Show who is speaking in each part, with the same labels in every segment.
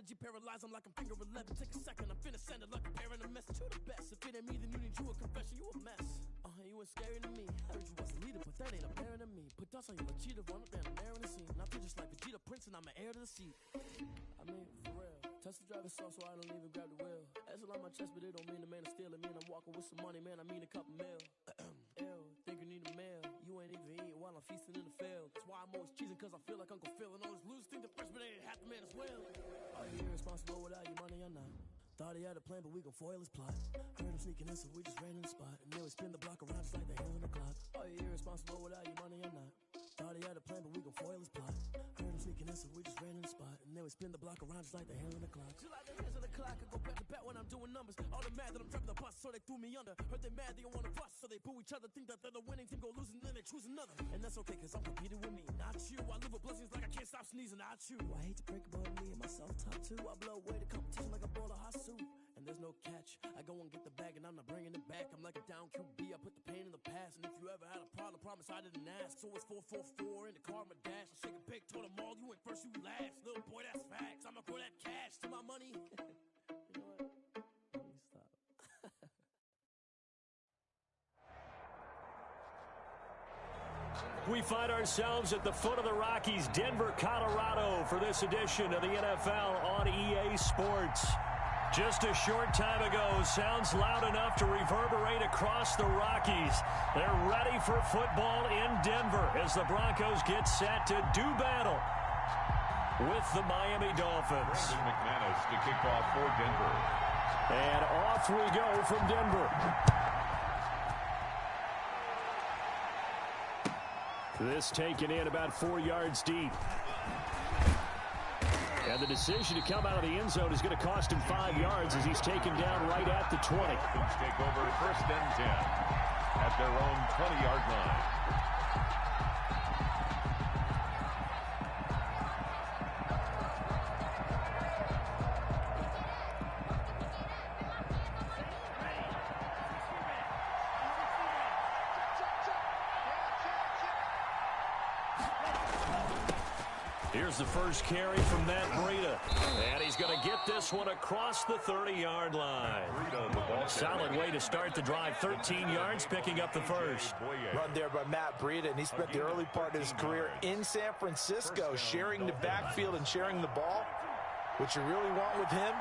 Speaker 1: strategy paralyzed, I'm like I'm finger 11. Take a second, I'm finna send it like a parent a mess to the best. If it ain't me, then you need you a confession, you a mess. You ain't scary to me. I heard you was a leader, but that ain't apparent to me. Put dust on you, a cheetah, run up there, I'm there in the scene. And I feel just like Vegeta Prince, and I'm an heir to the seat. I mean, for real. Touch the driver's soft, so I don't even grab the wheel. That's on my chest, but it don't mean the man is stealing. Mean I'm walking with some money, man, I mean a couple mil. Ew, think you need a meal. You ain't even eating while I'm feasting in the field. That's why I'm always cheesing, cause I feel like Uncle Phil. And always lose, think the freshman ain't half the man as well. Are you irresponsible without your money or not? Thought he had a plan, but we gon' foil his plot. Heard him sneaking in, so we just ran in the spot. And then we spin the block around just like the hell in the clock. Are you irresponsible without your money or not? Thought he had a plan, but we gon' foil his plot. Heard him sneaking in, so we just ran in the spot. And then we spin the block around just like the hell in the clock. Just like the hands of the clock, I go back to back when I'm doing numbers. All the mad that I'm driving the bus, so they threw me under. Heard they mad, they don't wanna fuss, so they boo each other. Think that they're the winning team, go losing, then they choose another. And that's okay, cause I'm competing with me, not you. I live with blessings like I can't stop sneezing, not you. I hate to break about me and myself top two. I blow away the competition like I bought a hot suit. And there's no catch. I go and get the bag and I'm not bringing it back. I'm like a down QB, I put the pain in the past. And if you ever had a problem, promise I didn't ask. So it's 444 in the car, my dash. I shake a big, told them all, you ain't first, you last. Little boy, that's facts. I'ma throw that cash to my money. You know what? Let me stop.
Speaker 2: We find ourselves at the foot of the Rockies, Denver, Colorado, for this edition of the NFL on EA Sports. Just a short time ago, sounds loud enough to reverberate across the Rockies. They're ready for football in Denver as the Broncos get set to do battle with the Miami Dolphins.
Speaker 3: Brandon McManus to kick off for Denver.
Speaker 2: And off we go from Denver. This taken in about 4 yards deep. And the decision to come out of the end zone is going to cost him 5 yards as he's taken down right at the 20.
Speaker 3: Dolphins take over 1st and 10 at their own 20-yard line.
Speaker 2: Here's the first carry from Matt Breida. And he's going to get this one across the 30-yard line. Solid way to start the drive. 13 yards, picking up the first.
Speaker 4: Run there by Matt Breida, and he spent the early part of his career in San Francisco sharing the backfield and sharing the ball. What you really want with him,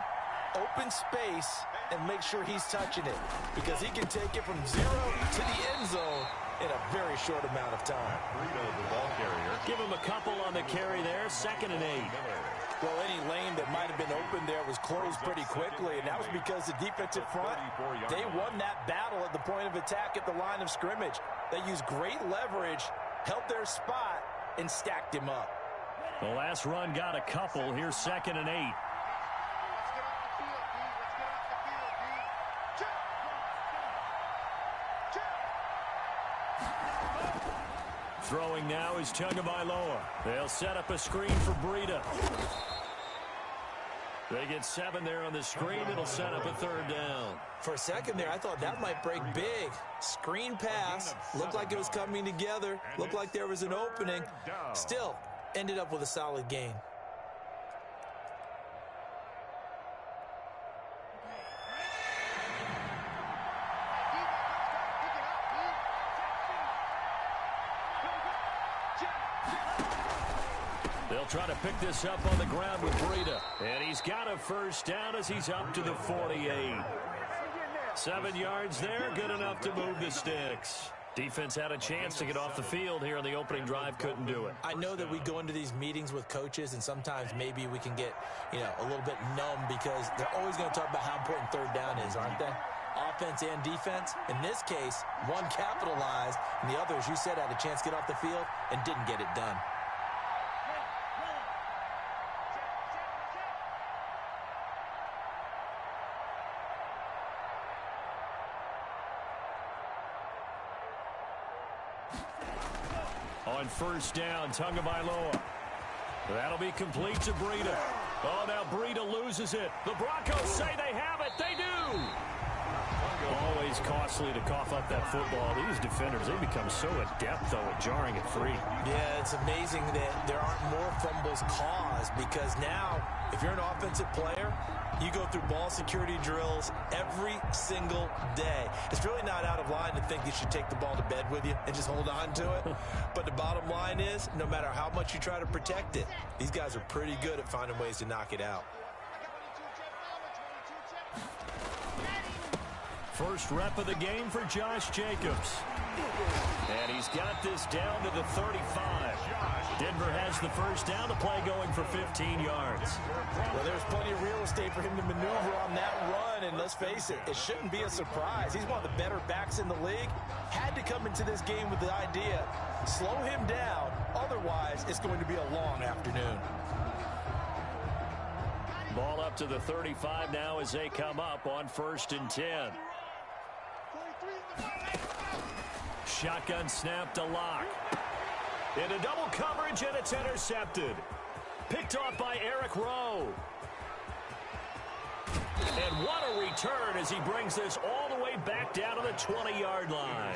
Speaker 4: open space and make sure he's touching it, because he can take it from 0 to the end zone in a very short amount of time.
Speaker 3: Breida, the ball carrier.
Speaker 2: Give him a couple on the carry there. 2nd and 8.
Speaker 4: Well, any lane that might have been open there was closed pretty quickly, and that was because the defensive front, they won that battle at the point of attack at the line of scrimmage. They used great leverage, held their spot, and stacked him up.
Speaker 2: The last run got a couple. Here's 2nd and 8. Throwing now is Tagovailoa. They'll set up a screen for Breida. They get 7 there on the screen. It'll set up a 3rd down.
Speaker 4: For a second there, I thought that might break big. Screen pass. Looked like it was coming together. Looked like there was an opening. Still, ended up with a solid gain.
Speaker 2: They'll try to pick this up on the ground with Breida. And he's got a 1st down as he's up to the 48. 7 yards there, good enough to move the sticks. Defense had a chance to get off the field here in the opening drive, couldn't do it.
Speaker 4: I know that we go into these meetings with coaches, and sometimes maybe we can get, a little bit numb because they're always going to talk about how important 3rd down is, aren't they? Offense and defense. In this case, one capitalized, and the other, as you said, had a chance to get off the field and didn't get it done.
Speaker 2: On 1st down, Tagovailoa. That'll be complete to Breida. Oh, now Breida loses it. The Broncos say they have it. They do. Always costly to cough up that football. These defenders, they become so adept, though, at jarring it free.
Speaker 4: Yeah, it's amazing that there aren't more fumbles caused, because now, if you're an offensive player, you go through ball security drills every single day. It's really not out of line to think you should take the ball to bed with you and just hold on to it. But the bottom line is, no matter how much you try to protect it, these guys are pretty good at finding ways to knock it out.
Speaker 2: First rep of the game for Josh Jacobs. And he's got this down to the 35. Denver has the first down, the play going for 15 yards.
Speaker 4: Well, there's plenty of real estate for him to maneuver on that run, and let's face it, it shouldn't be a surprise. He's one of the better backs in the league. Had to come into this game with the idea, slow him down, otherwise it's going to be a long afternoon.
Speaker 2: Ball up to the 35 now as they come up on 1st and 10. Shotgun snap to Locke. Into double coverage, and it's intercepted. Picked off by Eric Rowe. And what a return as he brings this all the way back down to the 20-yard line.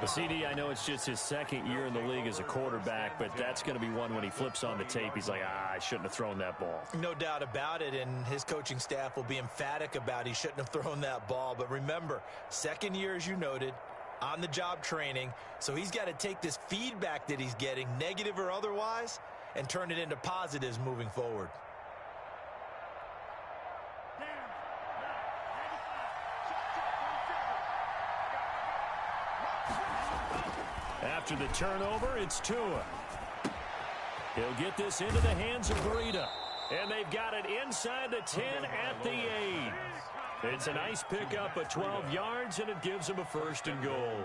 Speaker 2: The CD, I know it's just his second year in the league as a quarterback, but that's going to be one when he flips on the tape. He's like, I shouldn't have thrown that ball.
Speaker 4: No doubt about it, and his coaching staff will be emphatic about he shouldn't have thrown that ball. But remember, second year, as you noted, on-the-job training, so he's got to take this feedback that he's getting, negative or otherwise, and turn it into positives moving forward.
Speaker 2: After the turnover, it's Tua. He'll get this into the hands of Breida. And they've got it inside the 10 at the 8. It's a nice pickup of 12 yards, and it gives him a 1st and goal.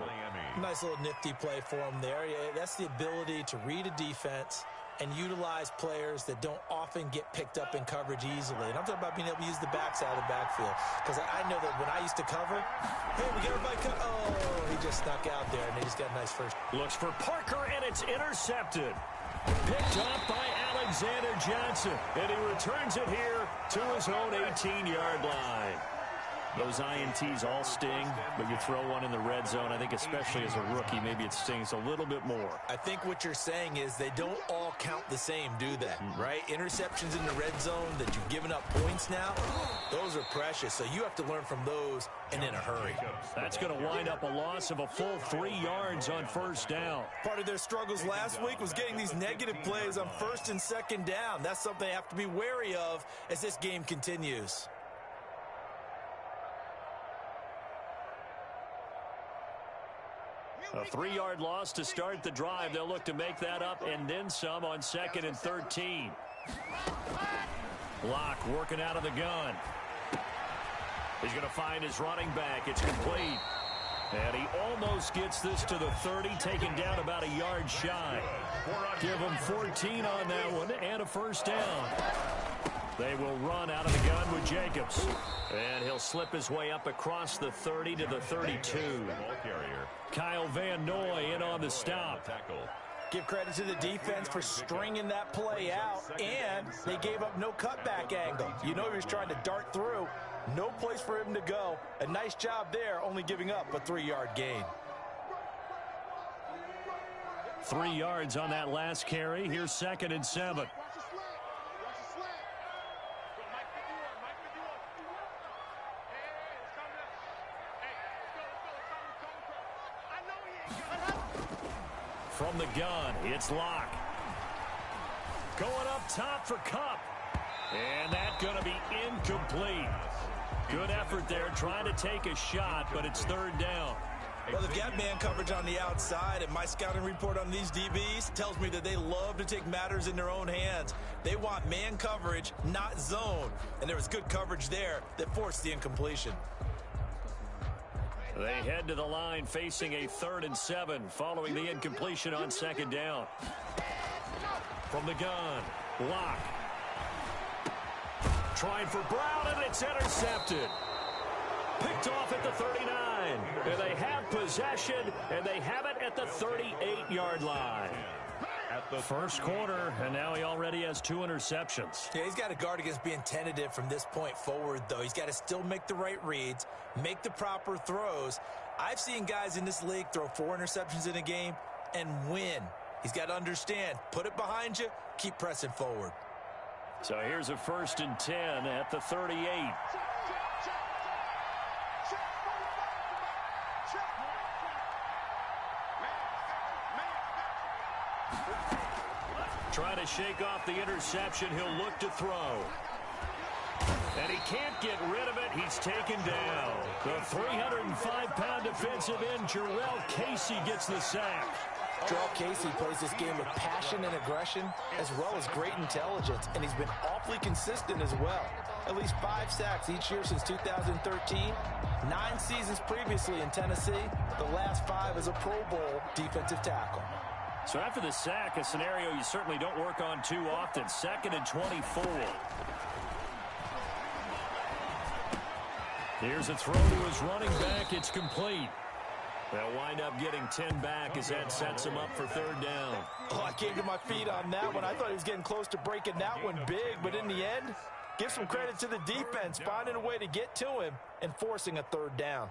Speaker 4: Nice little nifty play for him there. Yeah, that's the ability to read a defense and utilize players that don't often get picked up in coverage easily. And I'm talking about being able to use the backside of the backfield. Because I know that when I used to cover, hey, we get everybody cut. Oh, he just snuck out there, and he just got a nice first.
Speaker 2: Looks for Parker, and it's intercepted. Picked up by Alexander Johnson, and he returns it here to his own 18-yard line. Those INTs all sting, but you throw one in the red zone, I think especially as a rookie, maybe it stings a little bit more.
Speaker 4: I think what you're saying is they don't all count the same, do they? Right? Interceptions in the red zone that you've given up points now, those are precious. So you have to learn from those and in a hurry.
Speaker 2: That's going to wind up a loss of a full 3 yards on 1st down.
Speaker 4: Part of their struggles last week was getting these negative plays on 1st and 2nd down. That's something they have to be wary of as this game continues.
Speaker 2: A 3-yard loss to start the drive. They'll look to make that up and then some on 2nd and 13. Locke working out of the gun. He's going to find his running back. It's complete. And he almost gets this to the 30, taken down about a yard shy. Give him 14 on that one and a 1st down. They will run out of the gun with Jacobs. And he'll slip his way up across the 30 to the 32. Kyle Van Noy in on the stop.
Speaker 4: Give credit to the defense for stringing that play out, and they gave up no cutback angle. You know he was trying to dart through. No place for him to go. A nice job there, only giving up a 3-yard gain.
Speaker 2: 3 yards on that last carry. Here's 2nd and 7. From the gun, it's Locke. Going up top for Kupp. And that's going to be incomplete. Good effort there, trying to take a shot, but it's 3rd down.
Speaker 4: Well, they've got man coverage on the outside, and my scouting report on these DBs tells me that they love to take matters in their own hands. They want man coverage, not zone. And there was good coverage there that forced the incompletion.
Speaker 2: They head to the line facing a 3rd and 7 following the incompletion on 2nd down. From the gun, Locke. Trying for Brown, and it's intercepted. Picked off at the 39. And they have possession, and they have it at the 38-yard line. First quarter, and now he already has 2 interceptions.
Speaker 4: Yeah, he's got to guard against being tentative from this point forward, though. He's got to still make the right reads, make the proper throws. I've seen guys in this league throw 4 interceptions in a game and win. He's got to understand, put it behind you, keep pressing forward.
Speaker 2: So here's a 1st and 10 at the 38. Trying to shake off the interception. He'll look to throw. And he can't get rid of it. He's taken down. The 305-pound defensive end, Jarrell Casey, gets the sack.
Speaker 4: Jarrell Casey plays this game with passion and aggression as well as great intelligence, and he's been awfully consistent as well. At least 5 sacks each year since 2013, 9 seasons previously in Tennessee, the last 5 as a Pro Bowl defensive tackle.
Speaker 2: So after the sack, a scenario you certainly don't work on too often. 2nd and 24. Here's a throw to his running back. It's complete. They'll wind up getting 10 back as that sets him up for 3rd down.
Speaker 4: Oh, I came to my feet on that one. I thought he was getting close to breaking that one big, but in the end, give some credit to the defense, finding a way to get to him and forcing a 3rd down.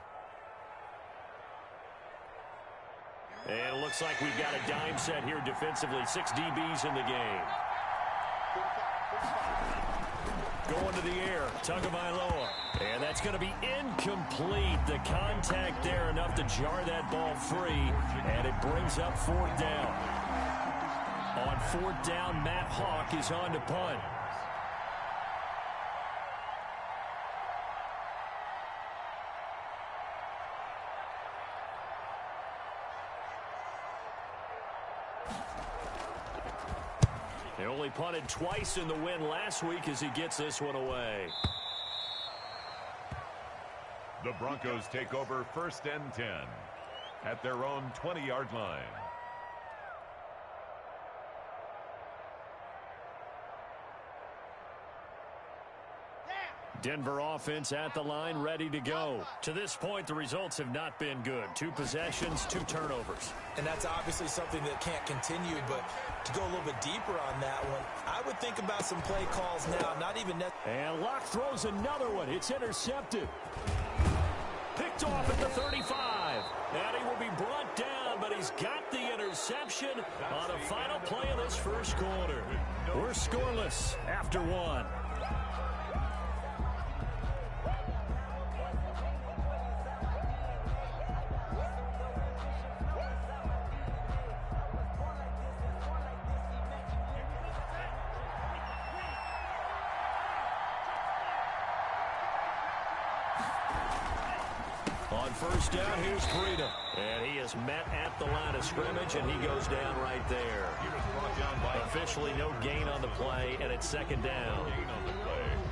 Speaker 2: And it looks like we've got a dime set here defensively. 6 DBs in the game. Going to the air, Tagovailoa. And that's going to be incomplete. The contact there enough to jar that ball free. And it brings up 4th down. On 4th down, Matt Hawk is on to punt. They only punted twice in the win last week as he gets this one away.
Speaker 3: The Broncos take over 1st and 10 at their own 20-yard line.
Speaker 2: Denver offense at the line, ready to go. To this point, the results have not been good. 2 possessions, 2 turnovers.
Speaker 4: And that's obviously something that can't continue, but to go a little bit deeper on that one, I would think about some play calls now, not even net.
Speaker 2: And Locke throws another one. It's intercepted. Picked off at the 35. And he will be brought down, but he's got the interception on the final play of this first quarter. We're scoreless after 1. On 1st down, here's Breida. And he is met at the line of scrimmage, and he goes down right there. Officially no gain on the play, and it's 2nd down.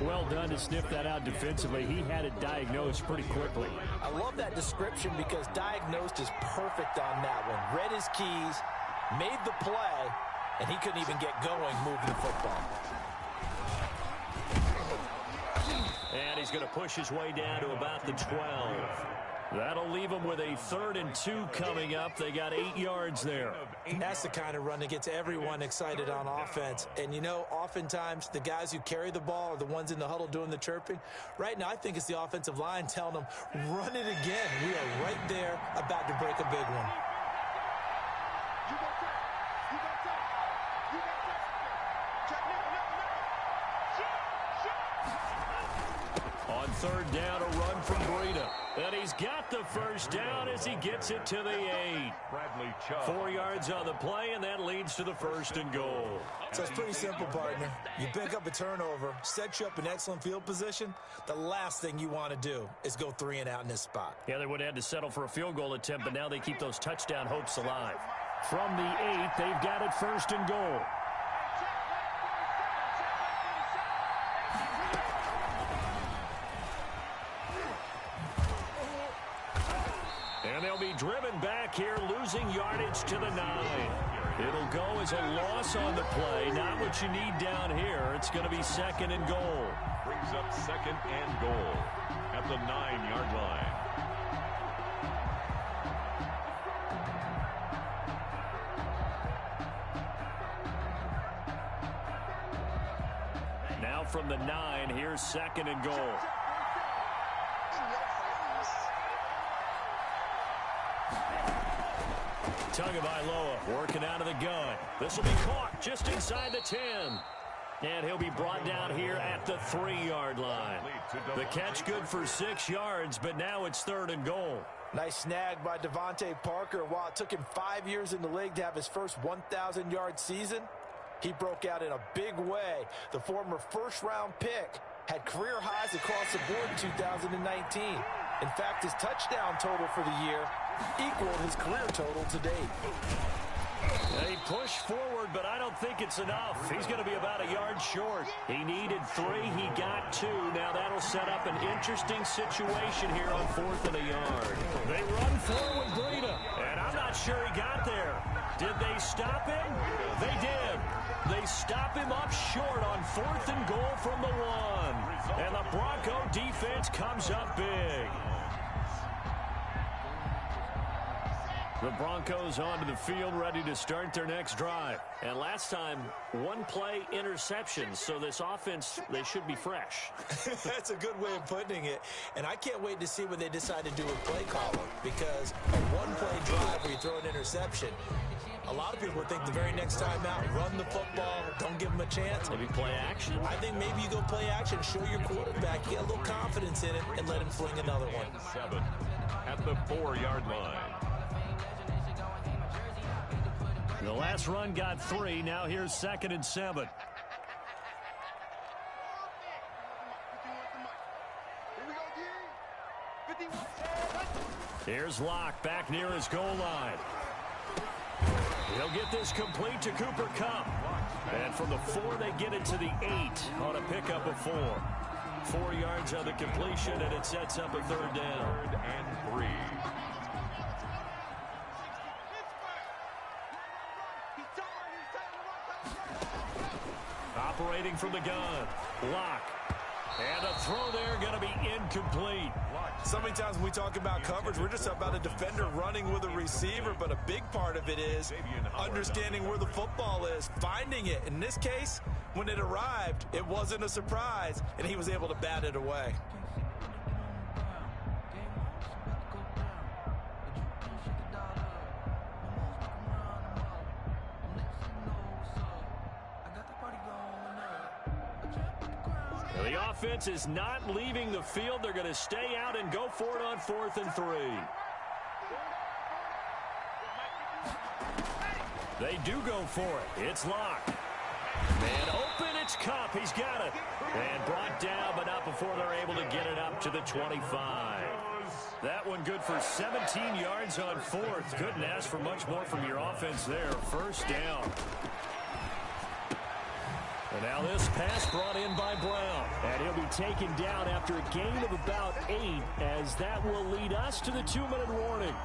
Speaker 5: Well done to sniff that out defensively. He had it diagnosed pretty quickly.
Speaker 4: I love that description because diagnosed is perfect on that one. Read his keys, made the play, and he couldn't even get going moving the football.
Speaker 2: And he's going to push his way down to about the 12. That'll leave them with a 3rd and 2 coming up. They got 8 yards there.
Speaker 4: That's the kind of run that gets everyone excited on offense. And, you know, oftentimes the guys who carry the ball are the ones in the huddle doing the chirping. Right now, I think it's the offensive line telling them, run it again. We are right there about to break a big one.
Speaker 2: On 3rd down, a run from Breida. And he's got the 1st down as he gets it to the 8. 4 yards on the play, and that leads to the 1st and goal.
Speaker 4: So it's pretty simple, partner. You pick up a turnover, set you up in excellent field position. The last thing you want to do is go 3 and out in this spot.
Speaker 2: Yeah, they would have had to settle for a field goal attempt, but now they keep those touchdown hopes alive.
Speaker 5: From the 8, they've got it 1st and goal.
Speaker 2: And they'll be driven back here, losing yardage to the 9. It'll go as a loss on the play. Not what you need down here. It's going to be 2nd and goal.
Speaker 3: Brings up 2nd and goal at the 9-yard line.
Speaker 2: from the 9. Here's 2nd and goal. Tagovailoa working out of the gun. This will be caught just inside the 10. And he'll be brought down here at the 3-yard line. The catch good for 6 yards, but now it's 3rd and goal.
Speaker 4: Nice snag by Devontae Parker. While it took him 5 years in the league to have his first 1,000-yard season, he broke out in a big way. The former first-round pick had career highs across the board in 2019. In fact, his touchdown total for the year equaled his career total to date.
Speaker 2: They push forward, but I don't think it's enough. He's going to be about a yard short. He needed 3. He got 2. Now that'll set up an interesting situation here on 4th and a yard. They run forward with Breida, and I'm not sure he got there. Did they stop him? They did. They stop him up short on 4th and goal from the 1. And the Bronco defense comes up big. The Broncos onto the field, ready to start their next drive. And last time, 1-play interception. So this offense, they should be fresh.
Speaker 4: That's a good way of putting it. And I can't wait to see what they decide to do with play calling. Because a 1-play drive where you throw an interception, a lot of people would think the very next time out, run the football, don't give them a chance.
Speaker 2: Maybe play action?
Speaker 4: I think maybe you go play action, show your quarterback, get a little confidence in it, and let him fling another one.
Speaker 3: 7 at the 4-yard line.
Speaker 2: The last run got 3. Now here's 2nd and 7. Here's Locke back near his goal line. He'll get this complete to Cooper Kupp. And from the 4, they get it to the 8 on a pickup of 4. 4 yards on the completion, and it sets up a 3rd down.
Speaker 3: 3rd and 3.
Speaker 2: Operating from the gun. Locke. And a throw there going to be incomplete.
Speaker 4: So many times when we talk about coverage, we're just about a defender running with a receiver, but a big part of it is understanding where the football is, finding it. In this case, when it arrived, it wasn't a surprise, and he was able to bat it away.
Speaker 2: The offense is not leaving the field. They're going to stay out and go for it on 4th and 3. They do go for it. It's Locke. Man open, it's Kupp. He's got it. And brought down, but not before they're able to get it up to the 25. That one good for 17 yards on 4th. Couldn't ask for much more from your offense there. 1st down. And now this pass brought in by Brown. And he'll be taken down after a gain of about 8, as that will lead us to the 2-minute warning.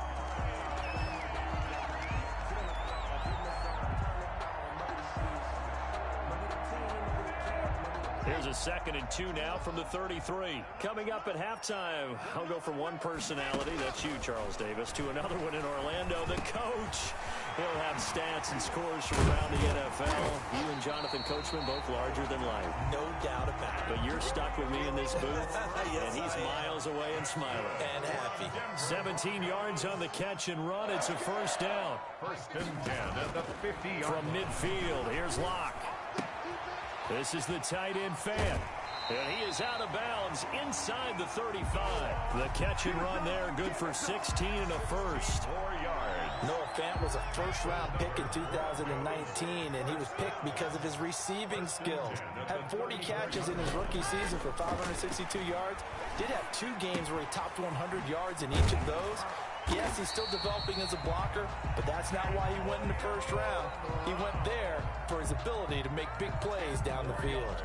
Speaker 2: Here's a 2nd and 2 now from the 33. Coming up at halftime, I'll go from one personality, that's you, Charles Davis, to another one in Orlando, the coach. He'll have stats and scores from around the NFL. You and Jonathan Coachman, both larger than life.
Speaker 4: No doubt about it.
Speaker 2: But you're stuck with me in this booth, yes, and he's miles away and smiling.
Speaker 4: And happy.
Speaker 2: 17 yards on the catch and run. It's a 1st down.
Speaker 3: 1st and 10 at the 50-yard
Speaker 2: from midfield. Here's Locke. This is the tight end Fant. And he is out of bounds inside the 35. The catch and run there, good for 16 and a 1st.
Speaker 3: 4 yards.
Speaker 4: Noah Fant was a first-round pick in 2019, and he was picked because of his receiving skills. Had 40 catches in his rookie season for 562 yards. Did have 2 games where he topped 100 yards in each of those. Yes, he's still developing as a blocker, but that's not why he went in the 1st round. He went there for his ability to make big plays down the field.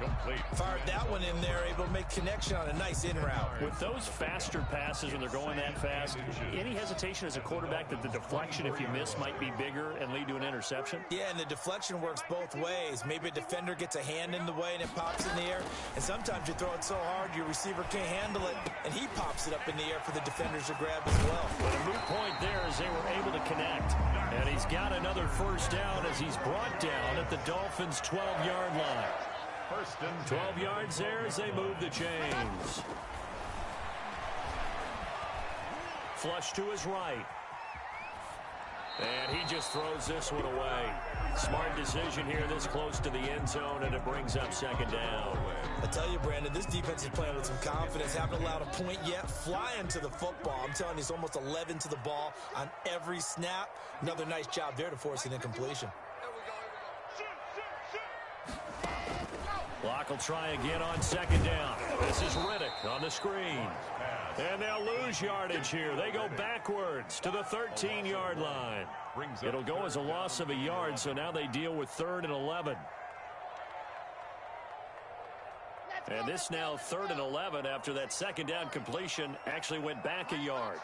Speaker 3: Complete.
Speaker 4: Fired that one in there, able to make connection on a nice in route.
Speaker 2: With those faster passes when they're going that fast, any hesitation as a quarterback that the deflection, if you miss, might be bigger and lead to an interception?
Speaker 4: Yeah, and the deflection works both ways. Maybe a defender gets a hand in the way and it pops in the air, and sometimes you throw it so hard your receiver can't handle it, and he pops it up in the air for the defenders to grab as well.
Speaker 2: But a moot point there as they were able to connect. And he's got another 1st down as he's brought down at the Dolphins' 12-yard line.
Speaker 3: First and
Speaker 2: 12 yards there as they move the chains. Flush to his right. And he just throws this one away. Smart decision here this close to the end zone, and it brings up second down.
Speaker 4: I tell you, Brandon, this defense is playing with some confidence. Haven't allowed a point yet. Flying to the football. I'm telling you, it's almost 11 to the ball on every snap. Another nice job there to force an incompletion.
Speaker 2: Locke will try again on second down. This is Riddick on the screen. And they'll lose yardage here. They go backwards to the 13-yard line. It'll go as a loss of a yard, so now they deal with 3rd and 11. And this now 3rd and 11 after that second down completion actually went back a yard.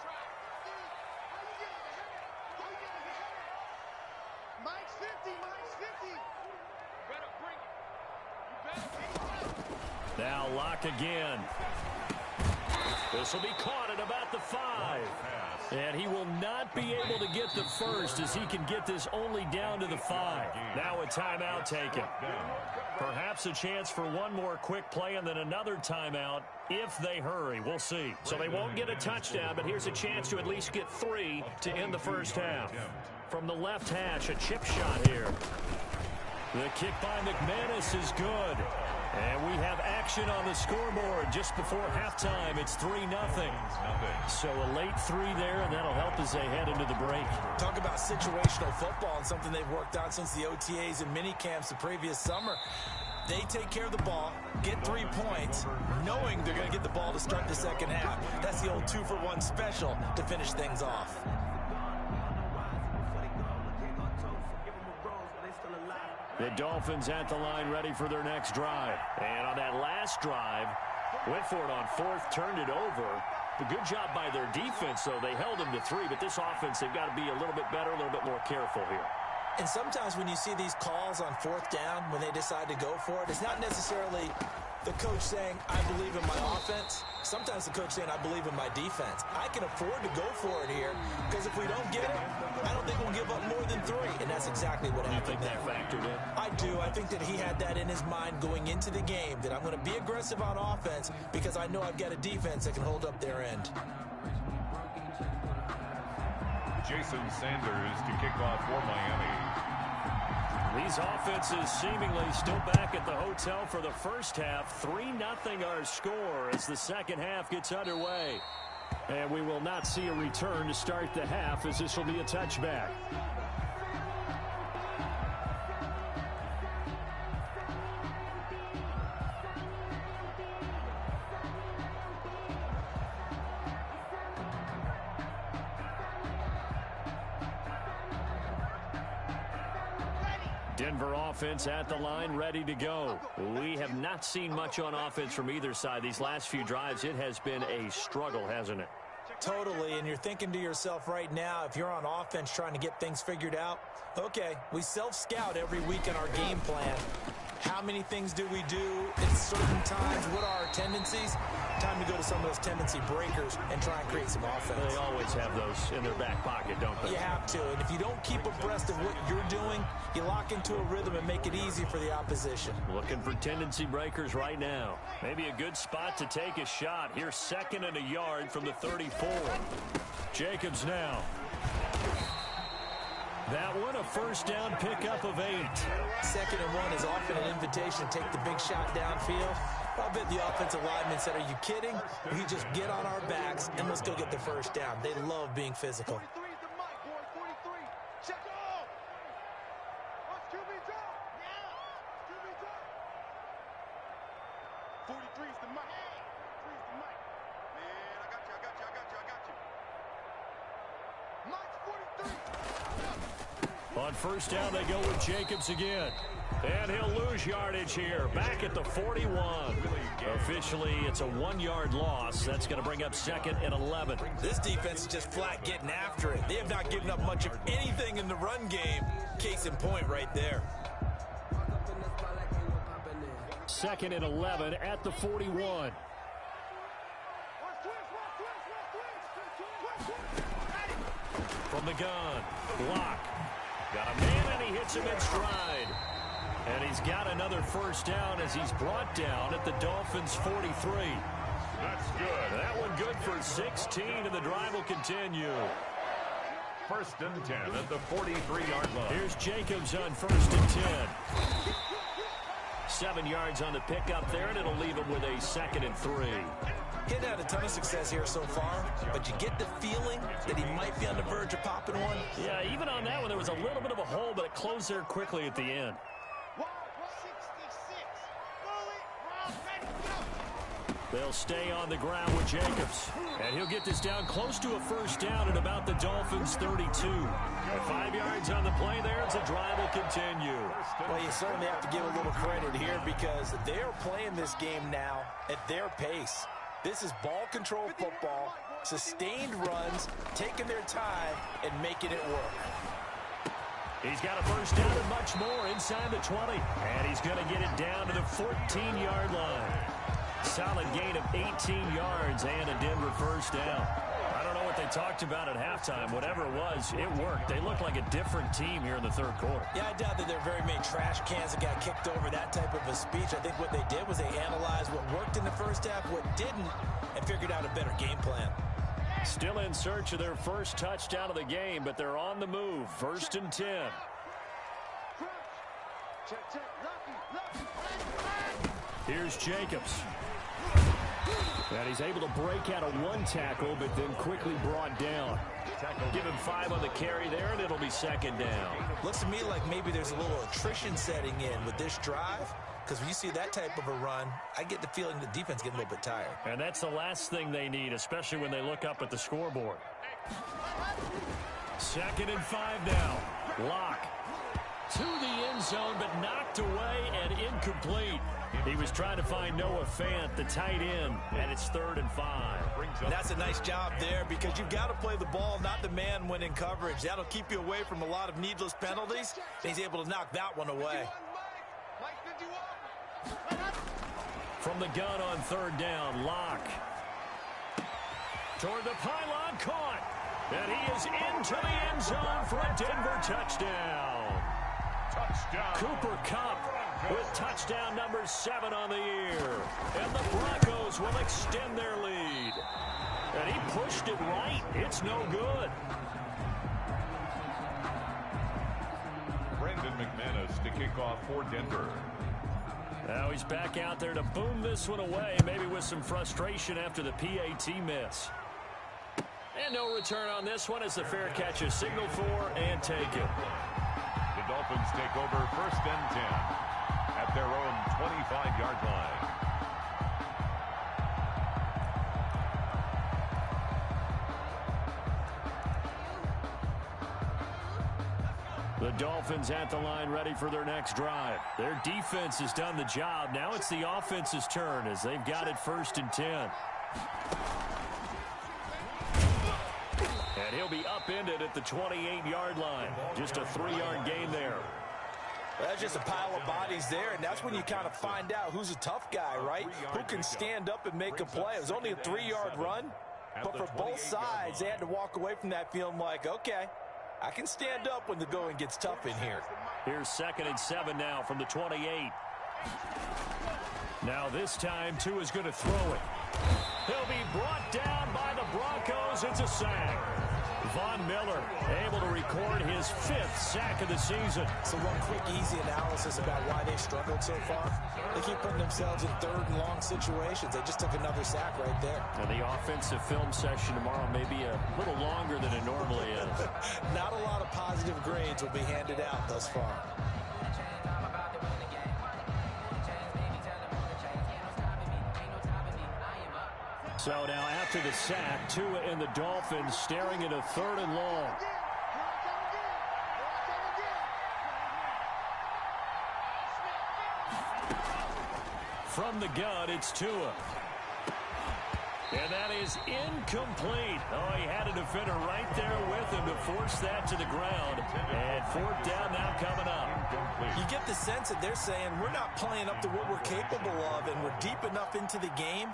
Speaker 2: Now Locke again. This will be caught at about the 5. And he will not be able to get the first as he can get this only down to the 5. Now a timeout taken. Perhaps a chance for one more quick play and then another timeout if they hurry. We'll see. So they won't get a touchdown, but here's a chance to at least get 3 to end the first half. From the left hash, a chip shot here. The kick by McManus is good. And we have action on the scoreboard just before halftime. It's 3-0. So a late 3 there, and that'll help as they head into the break.
Speaker 4: Talk about situational football and something they've worked on since the OTAs and mini camps the previous summer. They take care of the ball, get 3 points, knowing they're going to get the ball to start the second half. That's the old 2-for-1 special to finish things off.
Speaker 2: The Dolphins at the line ready for their next drive. And on that last drive, went for it on 4th, turned it over. A good job by their defense, though. They held them to 3, but this offense, they've got to be a little bit better, a little bit more careful here.
Speaker 4: And sometimes when you see these calls on 4th down, when they decide to go for it, it's not necessarily the coach saying, I believe in my offense. Sometimes the coach saying, I believe in my defense. I can afford to go for it here because if we don't get it, I don't think we'll give up more than 3. And that's exactly what happened.
Speaker 2: You think that factored in?
Speaker 4: I do. I think that he had that in his mind going into the game, that I'm going to be aggressive on offense because I know I've got a defense that can hold up their end.
Speaker 3: Jason Sanders to kick off for Miami.
Speaker 2: These offenses seemingly still back at the hotel for the first half. 3-0 our score as the second half gets underway. And we will not see a return to start the half as this will be a touchback. Denver offense at the line, ready to go. We have not seen much on offense from either side. These last few drives, it has been a struggle, hasn't it?
Speaker 4: Totally, and you're thinking to yourself right now, if you're on offense trying to get things figured out, okay, we self-scout every week in our game plan. How many things do we do at certain times? What are our tendencies? Time to go to some of those tendency breakers and try and create some offense.
Speaker 2: They always have those in their back pocket, don't they?
Speaker 4: You have to, and if you don't keep abreast of what you're doing, you lock into a rhythm and make it easy for the opposition.
Speaker 2: Looking for tendency breakers right now. Maybe a good spot to take a shot. Here's 2nd and a yard from the 34. Jacobs now. That one, a first down pickup of 8.
Speaker 4: 2nd and 1 is often an invitation to take the big shot downfield. I bet the offensive lineman said, are you kidding? We just get on our backs and let's go get the first down. They love being physical.
Speaker 6: 43 is the mic, boy. 43. Check it out. What's QB drop? Yeah. QB drop. 43 is the mic. 43 is the mic. Man, I got you. Mike's 43.
Speaker 2: On first down, they go with Jacobs again. And he'll lose yardage here. Back at the 41. Officially, it's a 1-yard loss. That's going to bring up 2nd and 11.
Speaker 4: This defense is just flat getting after it. They have not given up much of anything in the run game. Case in point right there.
Speaker 2: 2nd and 11 at the 41. From the gun, Locke. Got a man, and he hits him in stride. And he's got another first down as he's brought down at the Dolphins' 43.
Speaker 3: That's good.
Speaker 2: That one good for 16, and the drive will continue.
Speaker 3: 1st and 10 at the 43-yard line.
Speaker 2: Here's Jacobs on 1st and 10. 7 yards on the pickup there, and it'll leave him with a 2nd and 3.
Speaker 4: He hadn't had a ton of success here so far, but you get the feeling that he might be on the verge of popping one.
Speaker 2: Yeah, even on that one, there was a little bit of a hole, but it closed there quickly at the end.
Speaker 6: 66. Ready, go.
Speaker 2: They'll stay on the ground with Jacobs. And he'll get this down close to a first down at about the Dolphins' 32. 5 yards on the play there as the drive will continue.
Speaker 4: Well, you certainly have to give a little credit here because they are playing this game now at their pace. This is ball control football, sustained runs, taking their time, and making it work.
Speaker 2: He's got a first down and much more inside the 20. And he's going to get it down to the 14-yard line. Solid gain of 18 yards and a Denver first down. I don't know what they talked about at halftime. Whatever it was, it worked. They look like a different team here in the third quarter.
Speaker 4: Yeah, I doubt that there are very many trash cans that got kicked over, that type of a speech. I think what they did was they analyzed what worked in the first half, what didn't, and figured out a better game plan.
Speaker 2: Still in search of their first touchdown of the game, but they're on the move. 1st and 10. Here's Jacobs. And he's able to break out of one tackle, but then quickly brought down. Give him 5 on the carry there, and it'll be 2nd down.
Speaker 4: Looks to me like maybe there's a little attrition setting in with this drive, because when you see that type of a run, I get the feeling the defense getting a little bit tired.
Speaker 2: And that's the last thing they need, especially when they look up at the scoreboard. 2nd and 5 now. Lock to the end zone, but knocked away and incomplete. He was trying to find Noah Fant, the tight end, and it's 3rd and 5.
Speaker 4: And that's a nice job there because you've got to play the ball, not the man when in coverage. That'll keep you away from a lot of needless penalties, and he's able to knock that one away.
Speaker 2: From the gun on 3rd down, Lock. Toward the pylon, caught. And he is into the end zone for a Denver touchdown. Cooper Kupp with touchdown number 7 on the year. And the Broncos will extend their lead. And he pushed it right. It's no good.
Speaker 3: Brandon McManus to kick off for Denver.
Speaker 2: Now he's back out there to boom this one away, maybe with some frustration after the PAT miss. And no return on this one as the fair catch is signaled for and taken.
Speaker 3: The Dolphins take over 1st and 10 at their own 25-yard line.
Speaker 2: The Dolphins at the line ready for their next drive. Their defense has done the job. Now it's the offense's turn as they've got it 1st and 10. And he'll be upended at the 28-yard line. Just a 3-yard gain there.
Speaker 4: Well, that's just a pile of bodies there, and that's when you kind of find out who's a tough guy, right? Who can stand up and make a play. It was only a 3-yard run, but for both sides, they had to walk away from that feeling like, okay, I can stand up when the going gets tough in here.
Speaker 2: Here's 2nd and 7 now from the 28. Now this time, Tua is going to throw it. He'll be brought down by the Broncos. It's a sack. Von Miller able to record his 5th sack of the season.
Speaker 4: So one quick, easy analysis about why they struggled so far. They keep putting themselves in 3rd and long situations. They just took another sack right there.
Speaker 2: And the offensive film session tomorrow may be a little longer than it normally is.
Speaker 4: Not a lot of positive grades will be handed out thus far.
Speaker 2: So now after the sack, Tua and the Dolphins staring at a 3rd and long. From the gun, it's Tua. And that is incomplete. Oh, he had a defender right there with him to force that to the ground. And 4th down now coming up.
Speaker 4: You get the sense that they're saying we're not playing up to what we're capable of, and we're deep enough into the game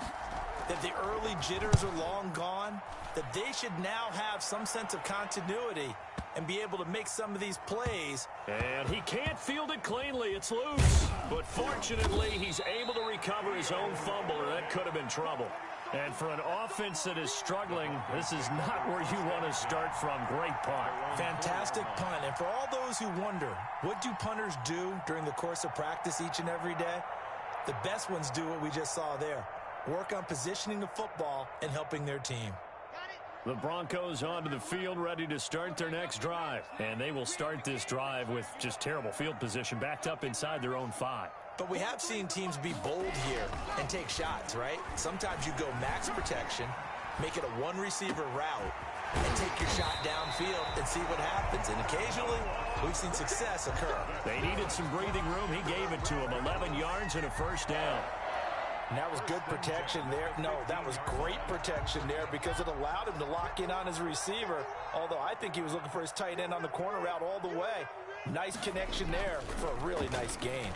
Speaker 4: that the early jitters are long gone, that they should now have some sense of continuity and be able to make some of these plays.
Speaker 2: And he can't field it cleanly. It's loose. But fortunately, he's able to recover his own fumble, or that could have been trouble. And for an offense that is struggling, this is not where you want to start from. Great punt.
Speaker 4: Fantastic punt. And for all those who wonder, what do punters do during the course of practice each and every day? The best ones do what we just saw there. Work on positioning the football and helping their team.
Speaker 2: The Broncos onto the field, ready to start their next drive. And they will start this drive with just terrible field position, backed up inside their own 5.
Speaker 4: But we have seen teams be bold here and take shots, right? Sometimes you go max protection, make it a one-receiver route, and take your shot downfield and see what happens. And occasionally, we've seen success occur.
Speaker 2: They needed some breathing room. He gave it to them. 11 yards and a first down.
Speaker 4: And that was good protection there. No, that was great protection there because it allowed him to lock in on his receiver, although I think he was looking for his tight end on the corner route all the way. Nice connection there for a really nice gain.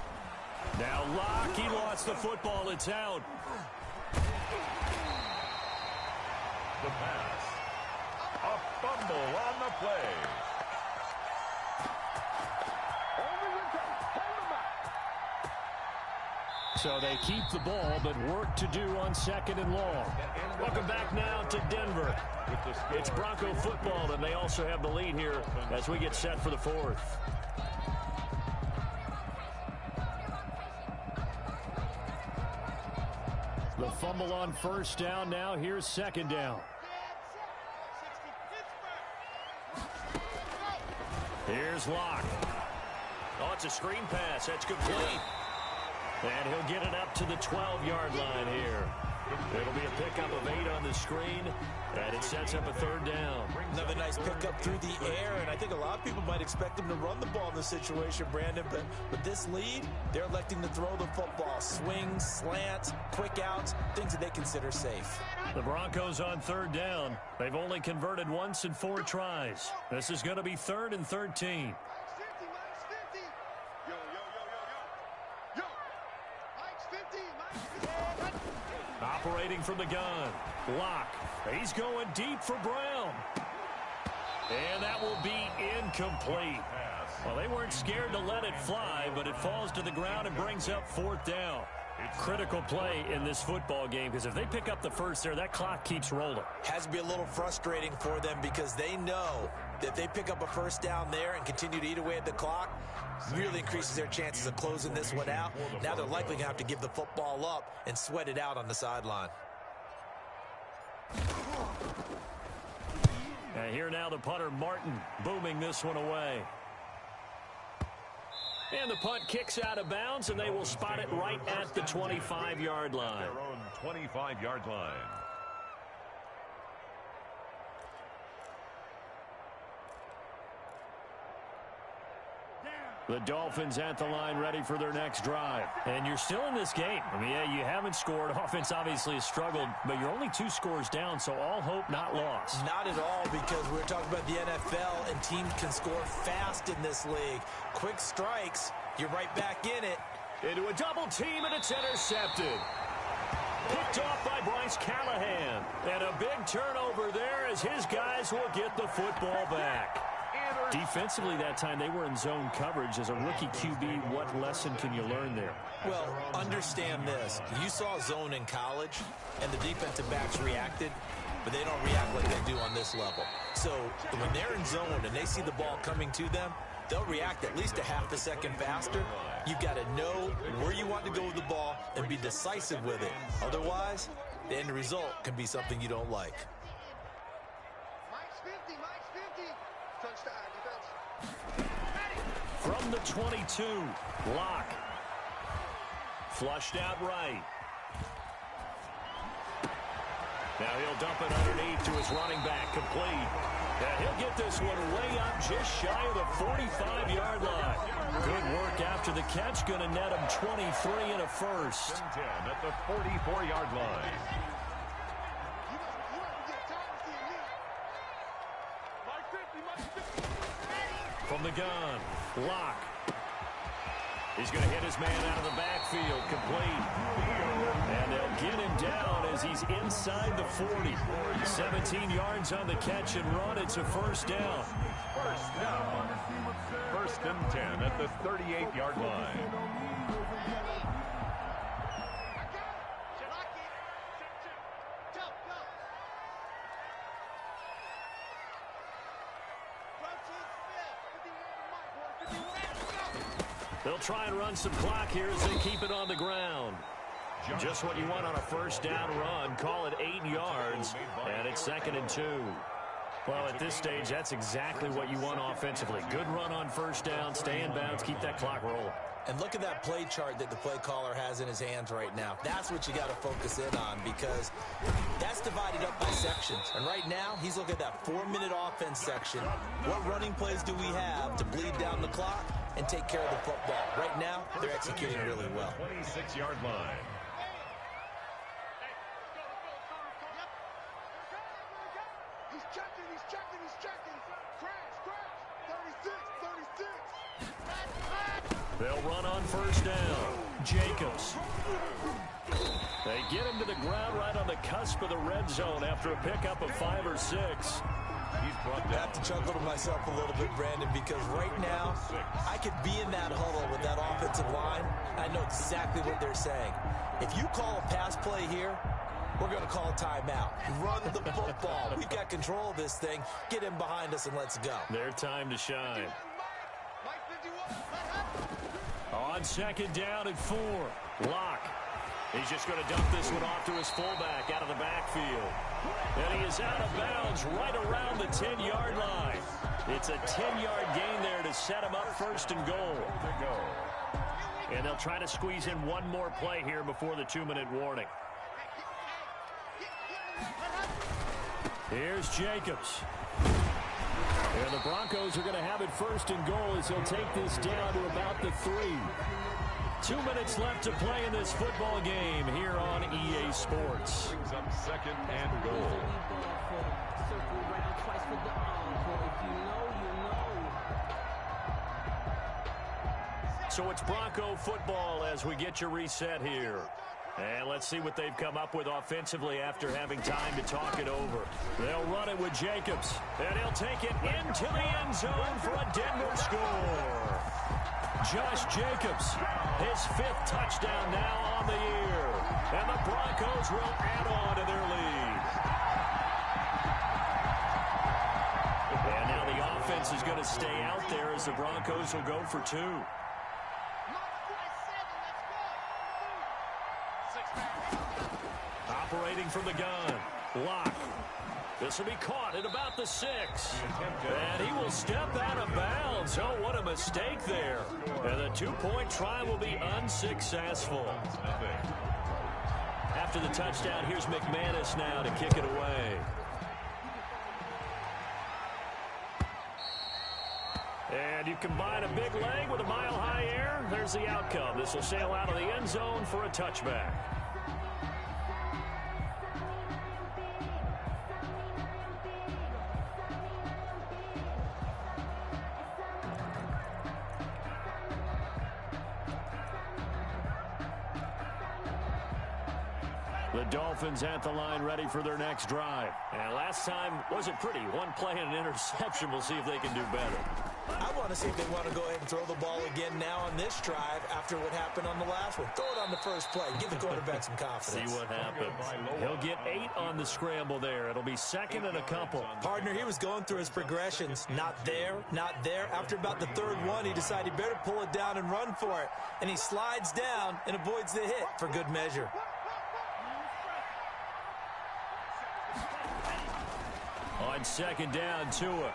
Speaker 2: Now Locke, he lost the football. It's out.
Speaker 3: The pass. A fumble on the play.
Speaker 2: So they keep the ball, but work to do on 2nd and long. Welcome back now to Denver. It's Bronco football, and they also have the lead here as we get set for the 4th. The fumble on first down. Now here's 2nd down. Here's Locke. Oh, it's a screen pass. That's complete. And he'll get it up to the 12-yard line here. It'll be a pickup of 8 on the screen, and it sets up a 3rd down.
Speaker 4: Another nice pickup through the air, and I think a lot of people might expect him to run the ball in this situation, Brandon, but with this lead, they're electing to throw the football. Swings, slants, quick outs, things that they consider safe.
Speaker 2: The Broncos on 3rd down. They've only converted once in 4 tries. This is going to be 3rd and 13. Operating from the gun. Locke. He's going deep for Brown. And that will be incomplete. Well, they weren't scared to let it fly, but it falls to the ground and brings up 4th down. Critical play in this football game, because if they pick up the first there, that clock keeps rolling.
Speaker 4: Has to be a little frustrating for them because they know that if they pick up a first down there and continue to eat away at the clock, really increases their chances of closing this one out. Now they're likely going to have to give the football up and sweat it out on the sideline.
Speaker 2: And here now the punter, Martin, booming this one away. And the punt kicks out of bounds, and they will spot it right at the 25-yard line.
Speaker 3: Their own 25-yard line.
Speaker 2: The Dolphins at the line ready for their next drive. And you're still in this game. I mean, yeah, you haven't scored. Offense obviously has struggled, but you're only 2 scores down, so all hope not lost.
Speaker 4: Not at all, because we're talking about the NFL, and teams can score fast in this league. Quick strikes, you're right back in it.
Speaker 2: Into a double team, and it's intercepted. Picked off by Bryce Callahan. And a big turnover there as his guys will get the football back. Defensively that time, they were in zone coverage. As a rookie QB, what lesson can you learn there?
Speaker 4: Well, understand this. You saw zone in college, and the defensive backs reacted, but they don't react like they do on this level. So when they're in zone and they see the ball coming to them, they'll react at least a half a second faster. You've got to know where you want to go with the ball and be decisive with it. Otherwise, the end result can be something you don't like.
Speaker 2: From the 22, Locke. Flushed out right. Now he'll dump it underneath to his running back, complete. And he'll get this one way up just shy of the 45-yard line. Good work after the catch, going to net him 23 and a first.
Speaker 3: 10 at the 44-yard line.
Speaker 2: From the gun, Locke. He's going to hit his man out of the backfield, complete. And they'll get him down as as he's inside the 40. 17 yards on the catch and run. It's a first down.
Speaker 3: First down. First and 10 at the 38-yard line.
Speaker 2: They'll try and run some clock here as they keep it on the ground. Just what you want on a first down run. Call it 8 yards, and it's 2nd and 2. Well, at this stage, that's exactly what you want offensively. Good run on first down, stay in bounds, keep that clock rolling.
Speaker 4: And look at that play chart that the play caller has in his hands right now. That's what you got to focus in on, because that's divided up by sections. And right now, he's looking at that 4-minute offense section. What running plays do we have to bleed down the clock and take care of the football? Right now, they're executing really well.
Speaker 3: 26-yard line.
Speaker 6: He's checking. Crash. 36.
Speaker 2: They'll run on first down. Jacobs. They get him to the ground right on the cusp of the red zone after a pickup of 5 or 6.
Speaker 3: He's brought down.
Speaker 4: I have to chuckle to myself a little bit, Brandon, because right now I could be in that huddle with that offensive line. I know exactly what they're saying. If you call a pass play here, we're going to call a timeout. Run the football. We've got control of this thing. Get him behind us and let's go.
Speaker 2: Their time to shine. On 2nd down and 4. Locke. He's just going to dump this one off to his fullback out of the backfield. And he is out of bounds right around the 10-yard line. It's a 10-yard gain there to set him up 1st and goal. And they'll try to squeeze in one more play here before the 2-minute warning. Here's Jacobs. And the Broncos are going to have it 1st and goal as they'll take this down to about the 3. 2 minutes left to play in this football game here on EA Sports.
Speaker 3: Brings up 2nd and goal.
Speaker 2: So it's Bronco football as we get you reset here. And let's see what they've come up with offensively after having time to talk it over. They'll run it with Jacobs. And he'll take it into the end zone for a Denver score. Josh Jacobs, his 5th touchdown now on the year. And the Broncos will add on to their lead. And now the offense is going to stay out there as the Broncos will go for 2. Operating from the gun. Locke. This will be caught at about the 6. And he will step out of bounds. Oh, what a mistake there. And the 2-point try will be unsuccessful. After the touchdown, here's McManus now to kick it away. And you combine a big leg with a mile-high air. There's the outcome. This will sail out of the end zone for a touchback. The Dolphins at the line ready for their next drive. And last time wasn't pretty. One play and an interception. We'll see if they can do better.
Speaker 4: I want to see if they want to go ahead and throw the ball again now on this drive after what happened on the last one. Throw it on the first play. Give the quarterback some confidence.
Speaker 2: See what happens. He'll get 8 on the scramble there. It'll be 2nd and a couple.
Speaker 4: Partner, he was going through his progressions. Not there, not there. After about the 3rd one, he decided he better pull it down and run for it. And he slides down and avoids the hit for good measure.
Speaker 2: On 2nd down, Tua.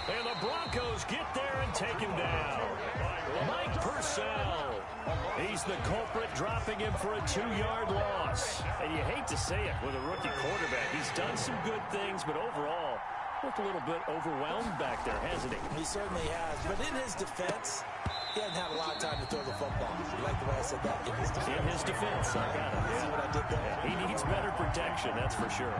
Speaker 2: And the Broncos get there and take him down. Mike Purcell. He's the culprit, dropping him for a 2-yard loss. And you hate to say it with a rookie quarterback. He's done some good things, but overall,
Speaker 5: Looked a little bit overwhelmed back there, hasn't he?
Speaker 4: He certainly has. But in his defense, he hasn't had a lot of time to throw the football. You like the way I said that? In his defense.
Speaker 5: In his defense, I got it.
Speaker 4: See what I did there?
Speaker 5: Yeah, he needs better protection, that's for sure.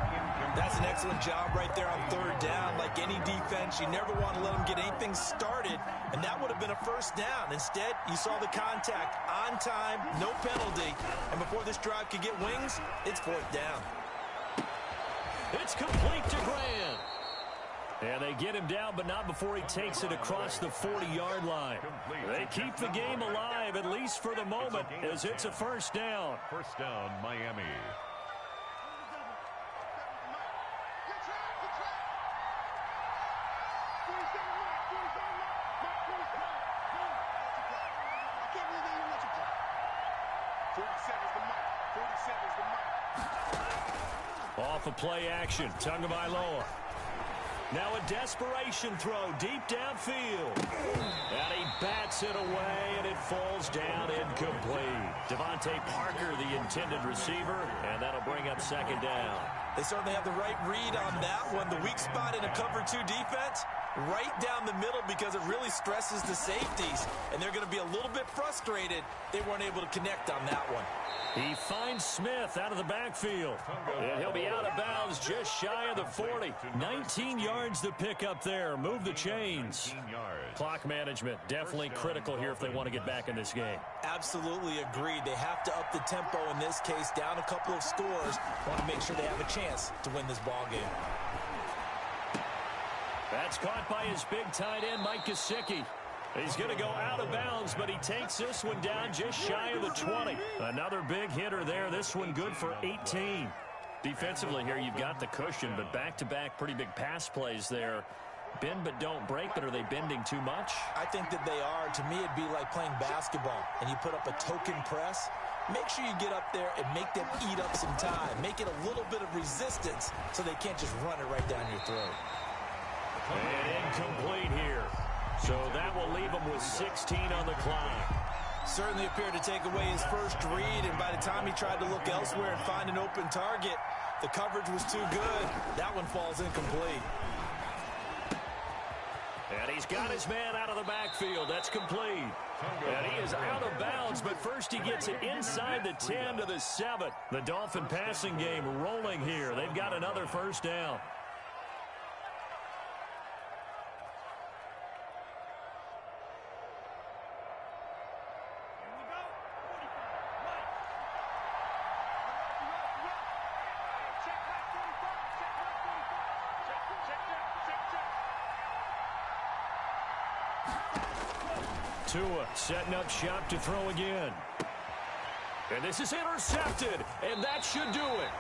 Speaker 4: That's an excellent job right there on third down. Like any defense, you never want to let them get anything started, and that would have been a first down. Instead, you saw the contact on time, no penalty, and before this drive could get wings, it's fourth down.
Speaker 2: It's complete to Grant. And they get him down, but not before he takes it across the 40-yard line. They keep the game alive, at least for the moment, as it's a first down.
Speaker 3: First down, Miami.
Speaker 2: Off a play action, Tagovailoa. Now a desperation throw deep downfield. And he bats it away, and it falls down incomplete. Devontae Parker, the intended receiver, and that'll bring up second down.
Speaker 4: They certainly have the right read on that one. The weak spot in a cover 2 defense, right down the middle because it really stresses the safeties. And they're going to be a little bit frustrated they weren't able to connect on that one.
Speaker 2: He finds Smith out of the backfield. And he'll be out of bounds just shy of the 40. 19 yards to pick up there. Move the chains. Clock management definitely critical here if they want to get back in this game.
Speaker 4: Absolutely agreed. They have to up the tempo in this case, down a couple of scores. Want to make sure they have a chance to win this ball game.
Speaker 2: That's caught by his big tight end, Mike Gesicki. He's going to go out of bounds, but he takes this one down just shy of the 20. Another big hitter there. This one good for 18. Defensively here, you've got the cushion, but back-to-back pretty big pass plays there. Bend but don't break, but are they bending too much?
Speaker 4: I think that they are. To me, it'd be like playing basketball, and you put up a token press. Make sure you get up there and make them eat up some time. Make it a little bit of resistance so they can't just run it right down your throat.
Speaker 2: And incomplete here. So that will leave him with 16 on the clock.
Speaker 4: Certainly appeared to take away his first read, and by the time he tried to look elsewhere and find an open target, the coverage was too good. That one falls incomplete.
Speaker 2: And he's got his man out of the backfield. That's complete. And he is out of bounds, but first he gets it inside the 10 to the 7. The Dolphin passing game rolling here. They've got another first down. Tua setting up shop to throw again. And this is intercepted, and that should do it.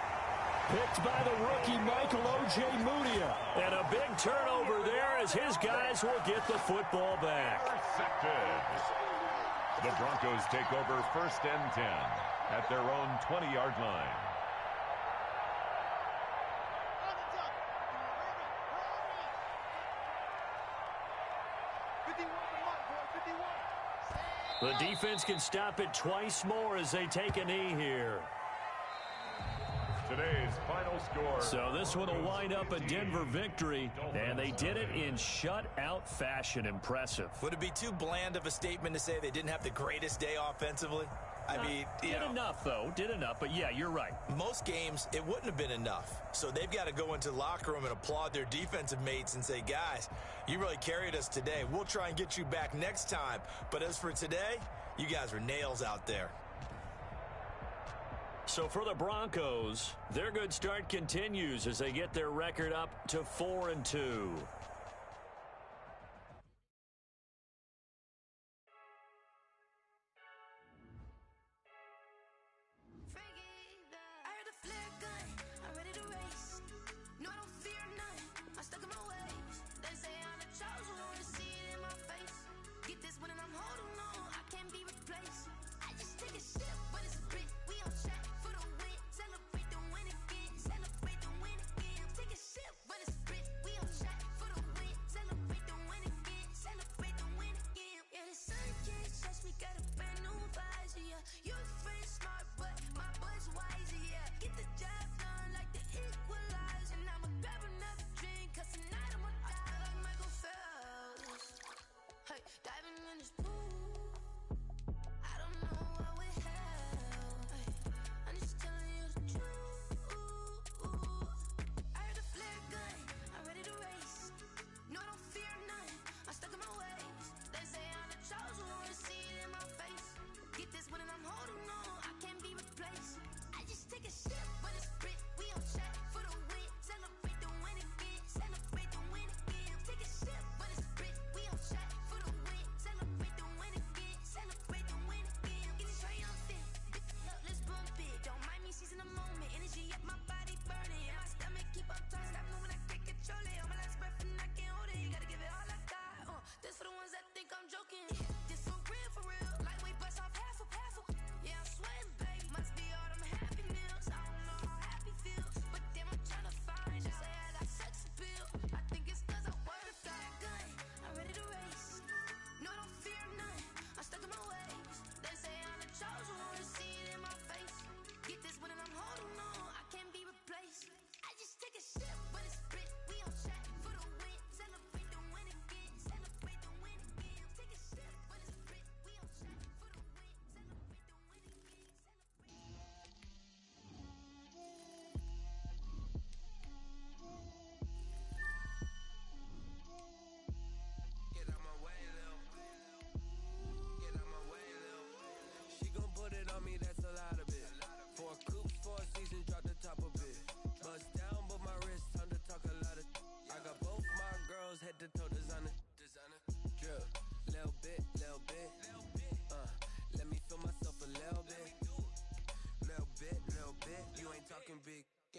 Speaker 2: Picked by the rookie Michael O.J. Mudia. And a big turnover there as his guys will get the football back.
Speaker 3: Intercepted. The Broncos take over first and 10 at their own 20-yard line.
Speaker 2: The defense can stop it twice more as they take a knee here.
Speaker 3: Today's final score.
Speaker 2: So this one will wind up a Denver victory, and they did it in shutout fashion. Impressive.
Speaker 4: Would it be too bland of a statement to say they didn't have the greatest day offensively? I mean,
Speaker 2: did enough, though. Did enough, but yeah, you're right.
Speaker 4: Most games, it wouldn't have been enough. So they've got to go into the locker room and applaud their defensive mates and say, guys, you really carried us today. We'll try and get you back next time. But as for today, you guys were nails out there.
Speaker 2: So for the Broncos, their good start continues as they get their record up to 4-2.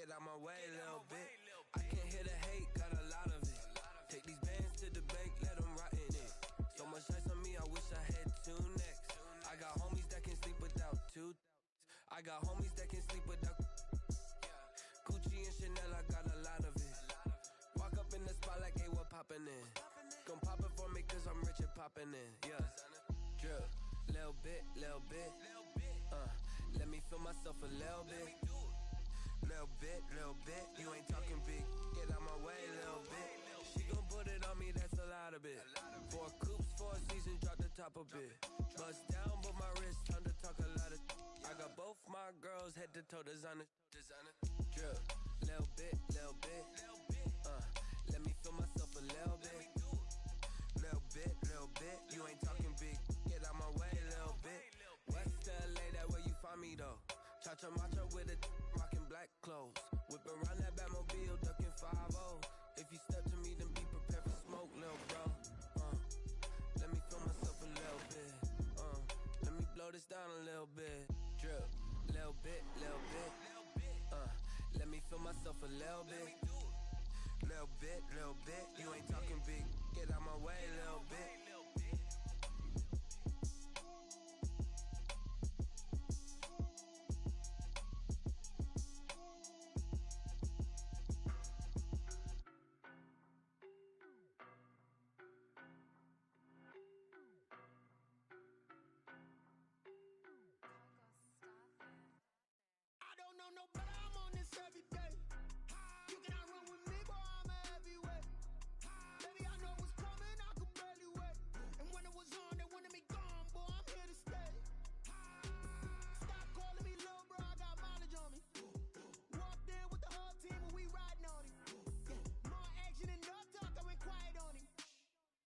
Speaker 7: get out my way a little bit. I can't hear the hate, got a lot of it. Take these bands to the bank, let them rot in it. So much ice on me, I wish I had two necks. I got homies that can sleep without two. I got homies that can sleep without Gucci and Chanel, I got a lot of it. Walk up in the spot like, hey, what poppin' in? Gon' pop it for me cause I'm rich and poppin' in, yeah. Drip, little bit, let me feel myself a little bit. Little bit, you ain't talking big. Get out my way a little bit. She gon' put it on me, that's a lot of it. 4 coops, 4 seasons, drop the top a bit. Bust down, but my wrist, time to talk a lot of. I got both my girls head to toe designer. Drip, little bit, let me feel myself a little bit. Little bit, you ain't talking big. Get out my way a little bit. West LA, that where you find me though. Cha-cha macha with a rockin' black clothes. Whip around that Batmobile, ducking 5-0. If you step to me, then be prepared for smoke, little bro. Let me feel myself a little bit. Let me blow this down a little bit. Drip, little bit. Let me feel myself a little bit. Little bit, you ain't talking big. Get out my way a little bit.
Speaker 1: I don't know no better, I'm on this every day. You cannot run with me, boy, I'm a heavyweight. Baby, I know what's coming, I could barely wait. And when it was on, they wanted me gone, boy, I'm here to stay. Stop calling me little bro, I got mileage on me. Walked in with the whole team and we riding on him. More action and no talk, I went quiet on him.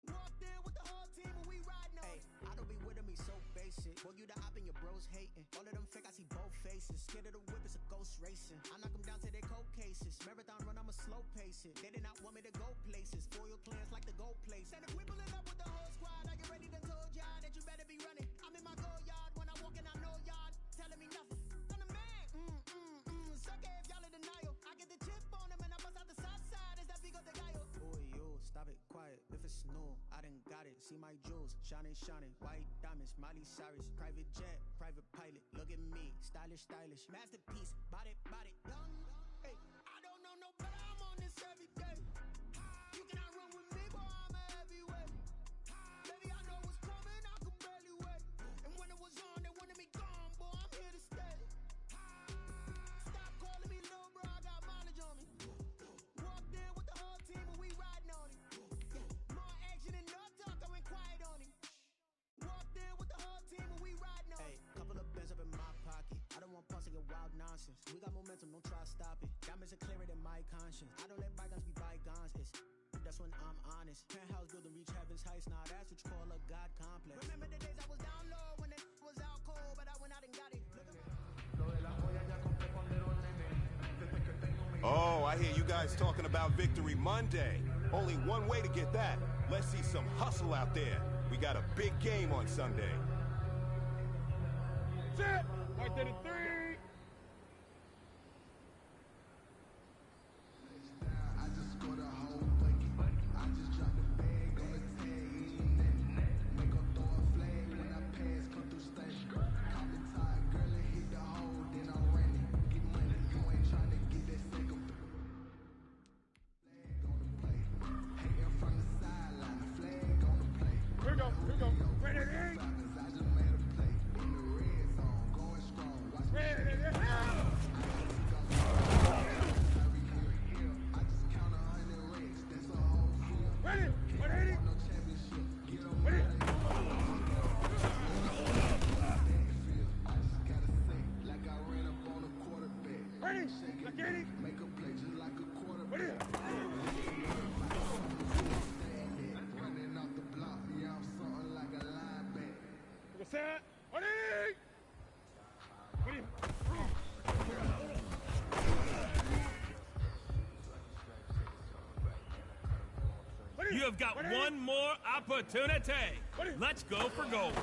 Speaker 1: Walked in with the whole team and we riding on him.
Speaker 8: I don't be with him, he's so basic. Boy, you the op and your bros hating. All of them fake, I see both faces. Scared of the whip, it's a ghost racing. I knock them down to their cold cases. Marathon run, I'ma slow pace it. They did not want me to go places. Foil clans like the gold place. And if we pulling up with the whole squad, I get ready to told y'all that you better be running. I'm in my go yard when I walk in, I know y'all telling me nothing. I'm the man. Suck it if y'all in denial. I get the chip on them and I bust out the south side. Is that big of the guy? Boy, yo, stop it, quiet. If it's new, I done got it. See my jewels, shining, white diamonds, Miley Cyrus, private jet, private pilot. Look at me, stylish, masterpiece, body, young.
Speaker 1: Hey, I don't know no better, I'm on this every day. You cannot run with me, boy, I'm a heavyweight. Baby, I know what's coming, I could barely wait. And when it was on, they wanted me gone, boy, I'm here to stay. Stop calling me little bro, I got mileage on me. Walked in with the whole team and we riding on him. More action and no talk, I went quiet on him. Walked in with the whole team and we riding on him.
Speaker 8: Couple of bands up in my pocket. I don't want punks to get wild nonsense. We got momentum, don't try to stop it. Diamonds are clearer than my conscience. I don't let bygones be bygones. That's when I'm honest. Penthouse building reach heaven's heights. Now that's what you call a God complex.
Speaker 1: Remember the days I was down low when it was out cold, but I went out and got it. Look at me.
Speaker 9: Oh, I hear you guys talking about Victory Monday. Only one way to get that. Let's see some hustle out there. We got a big game on Sunday.
Speaker 6: Set! Right to the 3!
Speaker 10: I just scored a whole bucket. I just dropped the bag on the tag. Make her throw a flag when I pass, come through station. Call me tired, girl, and hit the hole, then I ran it. Get money, you ain't trying to get that second flag on the play. Hating from the sideline, flag on the play.
Speaker 6: Here we go. Ready, ready.
Speaker 10: I just made a play in the red zone, going strong. Watch me.
Speaker 6: Ready, 180.
Speaker 10: No championship, get on
Speaker 6: Ready.
Speaker 10: I just gotta say, like I ran up on a quarterback.
Speaker 6: Ready.
Speaker 10: Shake it,
Speaker 6: Look at it.
Speaker 10: make a play just like a quarterback.
Speaker 6: Ready.
Speaker 10: Running off the block, yeah, I'm something like a linebacker.
Speaker 6: Look at set. Ready. Ready.
Speaker 5: You have got one more opportunity. Let's go for gold.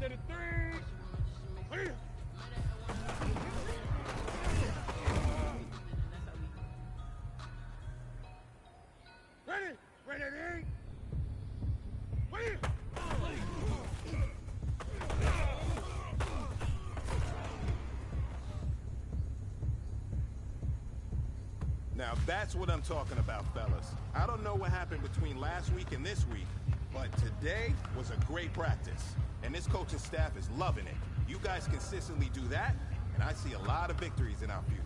Speaker 6: to the three. Ready? Ready? Wait!
Speaker 9: Now that's what I'm talking about, fellas. I don't know what happened between last week and this week, but today was a great practice. And this coaching staff is loving it. You guys consistently do that, and I see a lot of victories in our future.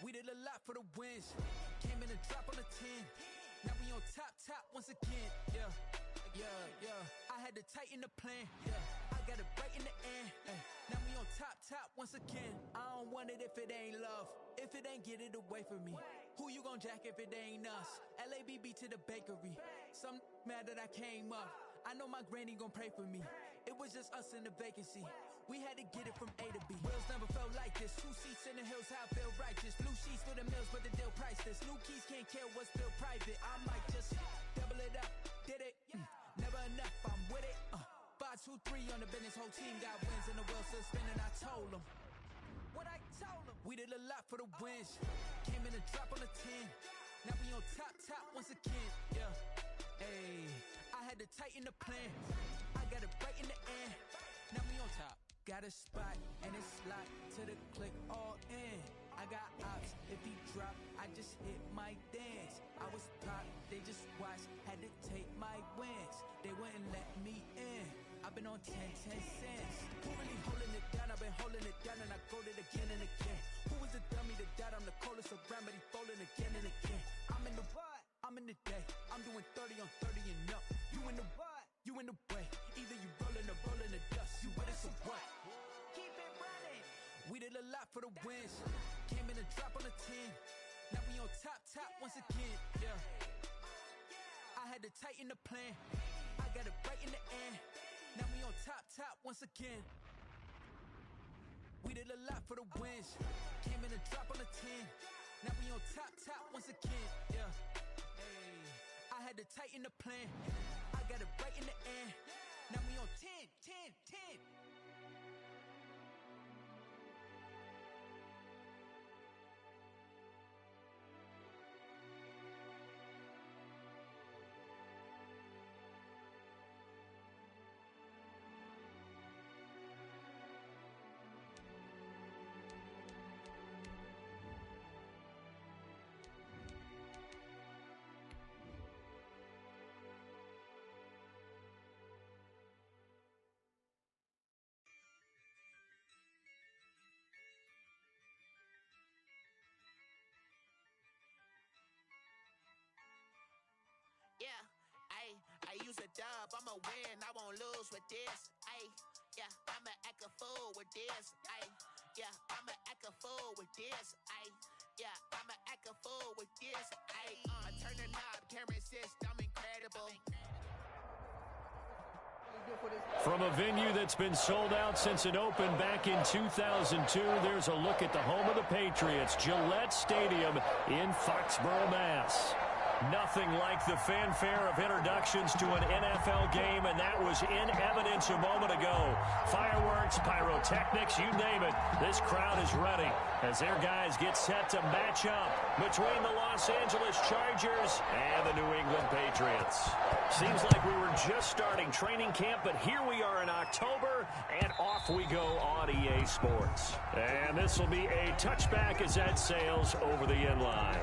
Speaker 11: We did a lot for the wins. Came in a drop on the 10. Now we on top once again. Yeah. I had to tighten the plan. Yeah. I got it right in the end. Now we on top once again. I don't want it if it ain't love. If it ain't, get it away from me. Who you gon' jack if it ain't us? LABB to the bakery. Some mad that I came up. I know my granny gon' pray for me. It was just us in the vacancy. We had to get it from A to B. Wheels never felt like this. 2 seats in the hills, how I feel righteous. Blue sheets for the mills, but the deal priceless. New keys can't care what's still private. I might just double it up. Did it? Never enough, I'm with it. 5, 2, 3 on the business. Whole team got wins and the wheels still spinning. I told them what I told them. We did a lot for the wins. Came in a drop on the 10. Now we on top once again. Yeah. Ayy, I had to tighten the plan. I got it right in the end. Now we on top. Got a spot and it's locked to the click all in. I got ops, if he drop, I just hit my dance. I was top, they just watched, had to take my wins. They wouldn't let me in. I've been on 10 cents. Who really holding it down? I've been holding it down and I go it again and again. Who was the dummy that died? I'm the coldest around, but he folding again and again. I'm in the what? I'm in the day. I'm doing 30 on 30 and up. You in the what? You in the way. Either you rolling or rolling the the wins. Came in a drop on a 10. Now we on top once again. Yeah. I had to tighten the plan. I got it right in the end. Now we on top once again. We did a lot for the wins. Came in a drop on a 10. Now we on top once again. Yeah. Hey. I had to tighten the plan. I got it right in the end. Now we on 10.
Speaker 12: Yeah, I use a dub, I'ma win, I won't lose with this. Yeah, I'ma act a fool with this. Yeah, I'ma act a fool with this. Yeah, I'ma act a fool with this. I turn the knob, camera assist, I'm incredible.
Speaker 2: From a venue that's been sold out since it opened back in 2002, there's a look at the home of the Patriots, Gillette Stadium in Foxborough, Mass. Nothing like the fanfare of introductions to an NFL game, and that was in evidence a moment ago. Fireworks, pyrotechnics, you name it. This crowd is ready as their guys get set to match up between the Los Angeles Chargers and the New England Patriots. Seems like we were just starting training camp, but here we are in October, and off we go on EA Sports. And this will be a touchback as that sails over the end line.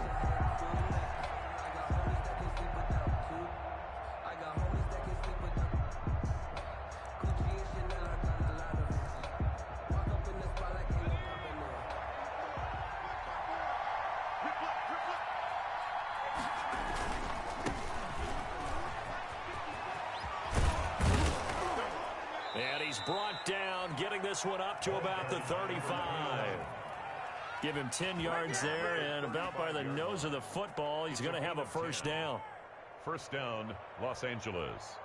Speaker 2: And he's brought down, getting this one up to about the 35. Give him 10 yards there, and about by the nose of the football, he's going to have a first down.
Speaker 3: First down, Los Angeles.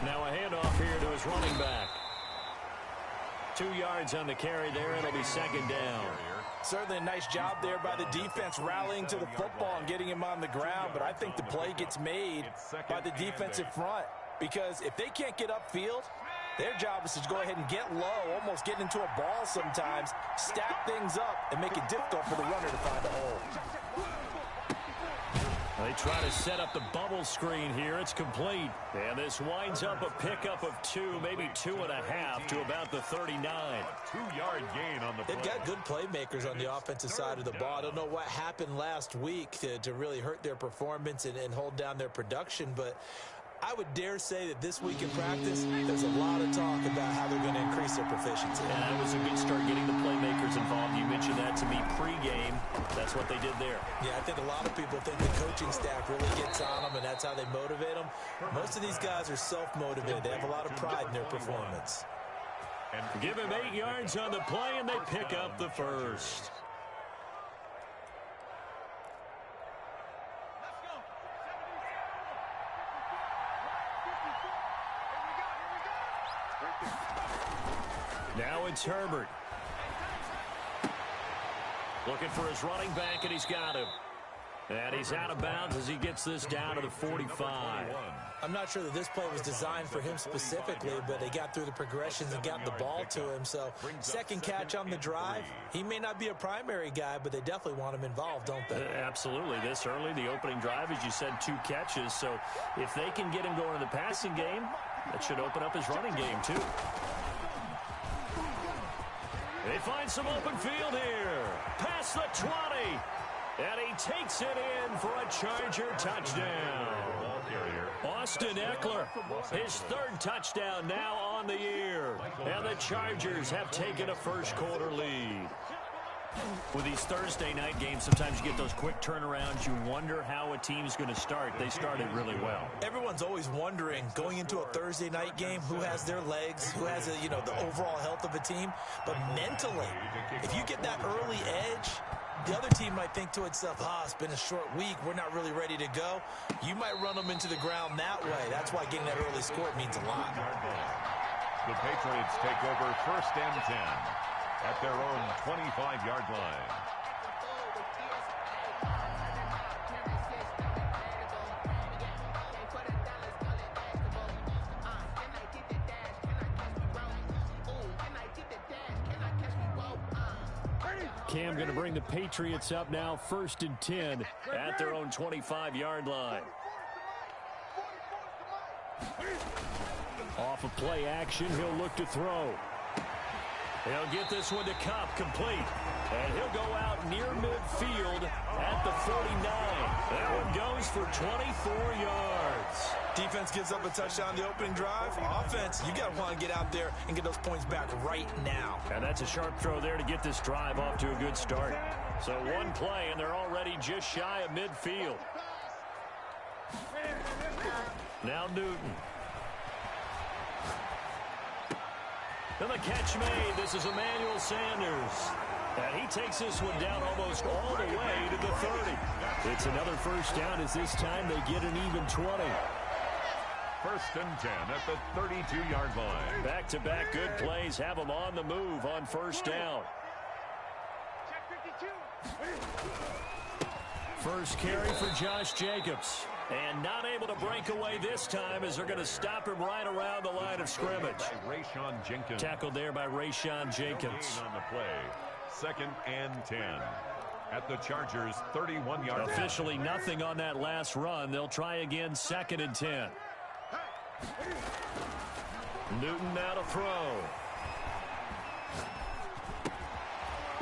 Speaker 2: Now a handoff here to his running back. 2 yards on the carry there. It'll be second down.
Speaker 4: Certainly a nice job there by the defense rallying to the football and getting him on the ground, but I think the play gets made by the defensive front because if they can't get upfield, their job is to go ahead and get low, almost get into a ball sometimes, stack things up, and make it difficult for the runner to find a hole.
Speaker 2: They try to set up the bubble screen here. It's complete. And this winds up a pickup of 2, maybe 2.5 to about the 39.
Speaker 3: 2-yard gain on the play.
Speaker 4: They've got good playmakers on the offensive side of the ball. I don't know what happened last week to really hurt their performance and hold down their production, but I would dare say that this week in practice, there's a lot of talk about how they're going to increase their proficiency.
Speaker 2: And that was a good start getting the playmakers involved. You mentioned that to me pregame. That's what they did there.
Speaker 4: Yeah, I think a lot of people think the coaching staff really gets on them, and that's how they motivate them. Most of these guys are self-motivated. They have a lot of pride in their performance.
Speaker 2: Give him 8 yards on the play, and they pick up the first. Now it's Herbert. Looking for his running back, and he's got him. And he's out of bounds as he gets this down to the 45.
Speaker 4: I'm not sure that this play was designed for him specifically, but they got through the progressions and got the ball to him. So second catch on the drive. He may not be a primary guy, but they definitely want him involved, don't they?
Speaker 2: Absolutely. This early, the opening drive, as you said, 2 catches. So if they can get him going in the passing game, that should open up his running game too. They find some open field here. Past the 20. And he takes it in for a Charger touchdown. Austin Eckler, his 3rd touchdown now on the year. And the Chargers have taken a first quarter lead. With these Thursday night games, sometimes you get those quick turnarounds. You wonder how a team's going to start. They started really well.
Speaker 4: Everyone's always wondering, going into a Thursday night game, who has their legs, who has the overall health of a team. But mentally, if you get that early edge, the other team might think to itself, it's been a short week, we're not really ready to go. You might run them into the ground that way. That's why getting that early score means a lot.
Speaker 3: The Patriots take over 1st and 10 at their own 25-yard line.
Speaker 2: Cam going to bring the Patriots up now, 1st and 10 at their own 25-yard line. Off of play action, he'll look to throw. He'll get this one to Cup, complete. And he'll go out near midfield at the 49. That one goes for 24 yards.
Speaker 4: Defense gives up a touchdown the opening drive. Offense, you got to want to get out there and get those points back right now.
Speaker 2: And that's a sharp throw there to get this drive off to a good start. So one play, and they're already just shy of midfield. Now Newton. And the catch made. This is Emmanuel Sanders. And he takes this one down almost all the way to the 30. It's another first down as this time they get an even 20.
Speaker 3: 1st and 10 at the 32-yard line.
Speaker 2: Back-to-back good plays have them on the move on first down. First carry for Josh Jacobs. And not able to break away this time as they're going to stop him right around the line of scrimmage.
Speaker 3: Rayshon Jenkins.
Speaker 2: Tackled there by Rayshon Jenkins.
Speaker 3: On the play. 2nd and 10 at the Chargers' 31-yard line.
Speaker 2: Officially nothing on that last run. They'll try again, 2nd and 10. Newton now to throw.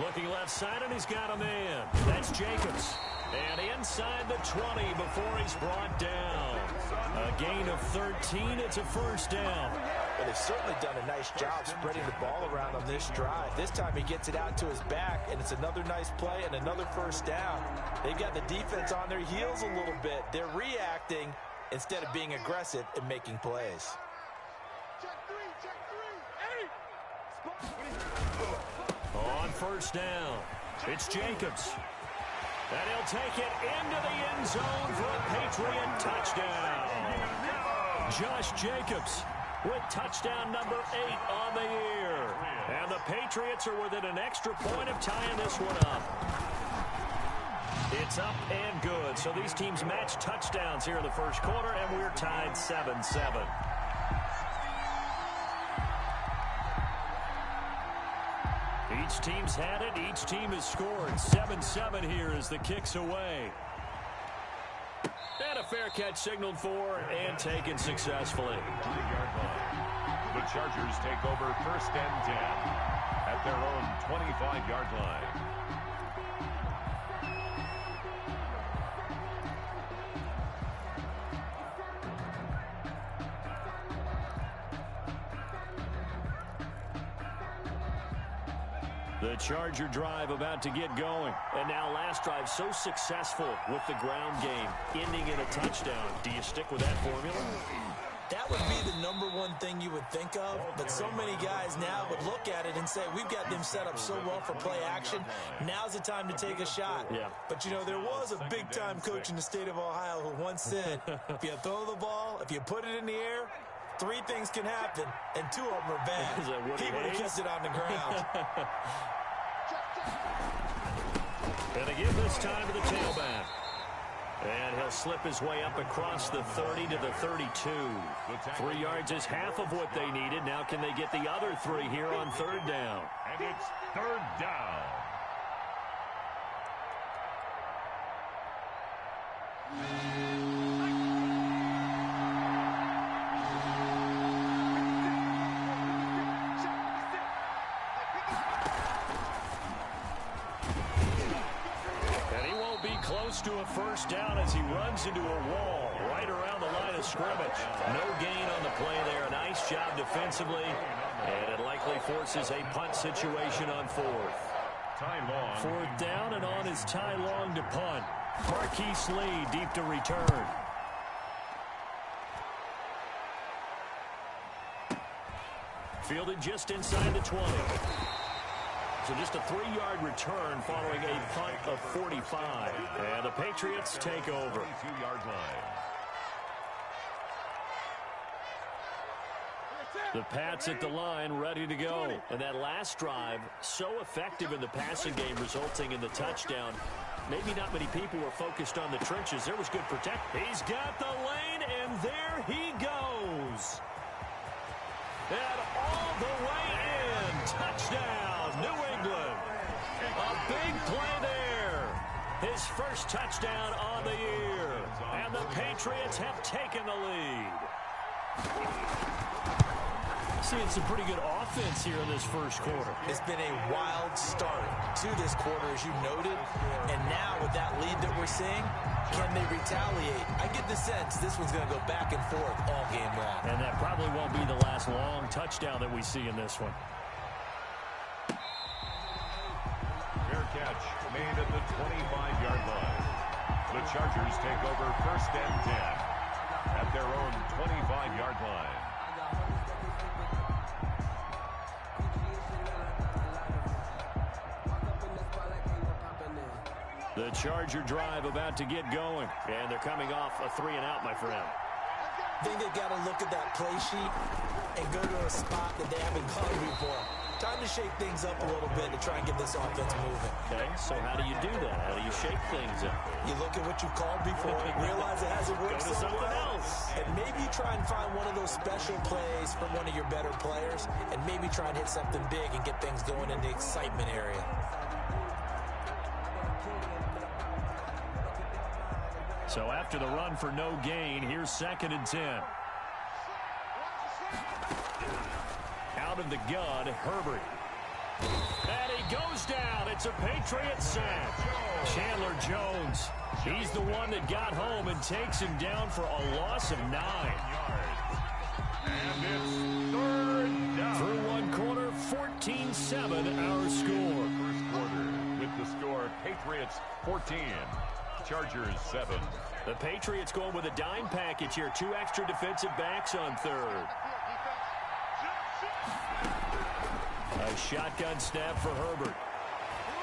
Speaker 2: Looking left side, and he's got a man. That's Jacobs. And inside the 20 before he's brought down. A gain of 13. It's a first down.
Speaker 4: Well, they've certainly done a nice job spreading the ball around on this drive. This time he gets it out to his back, and it's another nice play and another first down. They've got the defense on their heels a little bit. They're reacting instead of being aggressive and making plays.
Speaker 2: On first down, it's Jacobs. And he'll take it into the end zone for a Patriot touchdown. Josh Jacobs with touchdown number 8 on the year. And the Patriots are within an extra point of tying this one up. It's up and good. So these teams match touchdowns here in the first quarter, and we're tied 7-7. Each team's had it. Each team has scored. 7-7 here as the kick's away. And a fair catch signaled for and taken successfully.
Speaker 3: The Chargers take over 1st and 10 at their own 25-yard line.
Speaker 2: The Charger drive about to get going. And now last drive so successful with the ground game, ending in a touchdown. Do you stick with that formula?
Speaker 4: That would be the #1 thing you would think of, but so many guys now would look at it and say, we've got them set up so well for play action. Now's the time to take a shot.
Speaker 2: Yeah.
Speaker 4: But, you know, there was a big-time coach in the state of Ohio who once said, if you throw the ball, if you put it in the air, 3 things can happen, and 2 of them are bad. He would have kissed it on the ground.
Speaker 2: And again this time to the tailback. And he'll slip his way up across the 30 to the 32. 3 yards is half of what they needed. Now can they get the other 3 here on 3rd down?
Speaker 3: And it's 3rd down.
Speaker 2: Close to a first down as he runs into a wall right around the line of scrimmage. No gain on the play there. Nice job defensively, and it likely forces a punt situation on 4th. Fourth down, and on is Ty Long to punt. Marquise Lee deep to return. Fielded just inside the 20. So just a 3-yard return following a punt of 45. And the Patriots take over.
Speaker 3: 22-yard line.
Speaker 2: The Pats at the line, ready to go. And that last drive, so effective in the passing game, resulting in the touchdown. Maybe not many people were focused on the trenches. There was good protection. He's got the lane, and there he goes. And all the way in. Touchdown, New England. A big play there. His first touchdown on the year. And the Patriots have taken the lead. Seeing some pretty good offense here in this first quarter.
Speaker 4: It's been a wild start to this quarter, as you noted. And now with that lead that we're seeing, can they retaliate? I get the sense this one's going to go back and forth all game long.
Speaker 2: And that probably won't be the last long touchdown that we see in this one.
Speaker 3: Fair catch made at the 25-yard line. The Chargers take over first and 10 at their own 25-yard line.
Speaker 2: The Charger drive about to get going. And they're coming off a 3-and-out, my friend.
Speaker 4: I think they've got to look at that play sheet and go to a spot that they haven't gone before. Time to shake things up a little bit to try and get this offense moving.
Speaker 2: Okay, so how do you do that? How do you shake things up?
Speaker 4: You look at what you've called before and realize it hasn't worked
Speaker 2: Go to something else.
Speaker 4: And maybe you try and find one of those special plays from one of your better players and maybe try and hit something big and get things going in the excitement area.
Speaker 2: So after the run for no gain, here's 2nd and 10. Out of the gun, Herbert. And he goes down. It's a Patriot sack. Chandler Jones. He's the one that got home and takes him down for a loss of 9.
Speaker 3: And it's 3rd down.
Speaker 2: Through one quarter, 14-7 our score.
Speaker 3: First quarter with the score, Patriots 14. Chargers 7.
Speaker 2: The Patriots going with a dime package here. 2 extra defensive backs on third. A shotgun snap for Herbert.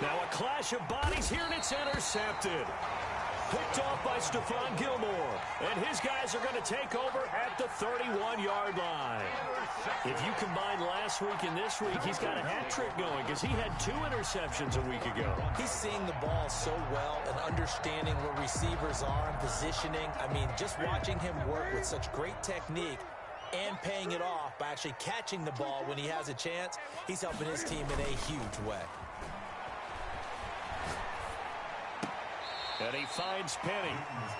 Speaker 2: Now a clash of bodies here, and it's intercepted. Picked off by Stephon Gilmore. And his guys are going to take over at the 31-yard line. If you combine last week and this week, he's got a hat trick going because he had 2 interceptions a week ago.
Speaker 4: He's seeing the ball so well and understanding where receivers are and positioning. I mean, just watching him work with such great technique and paying it off by actually catching the ball when he has a chance, he's helping his team in a huge way.
Speaker 2: And he finds Penny.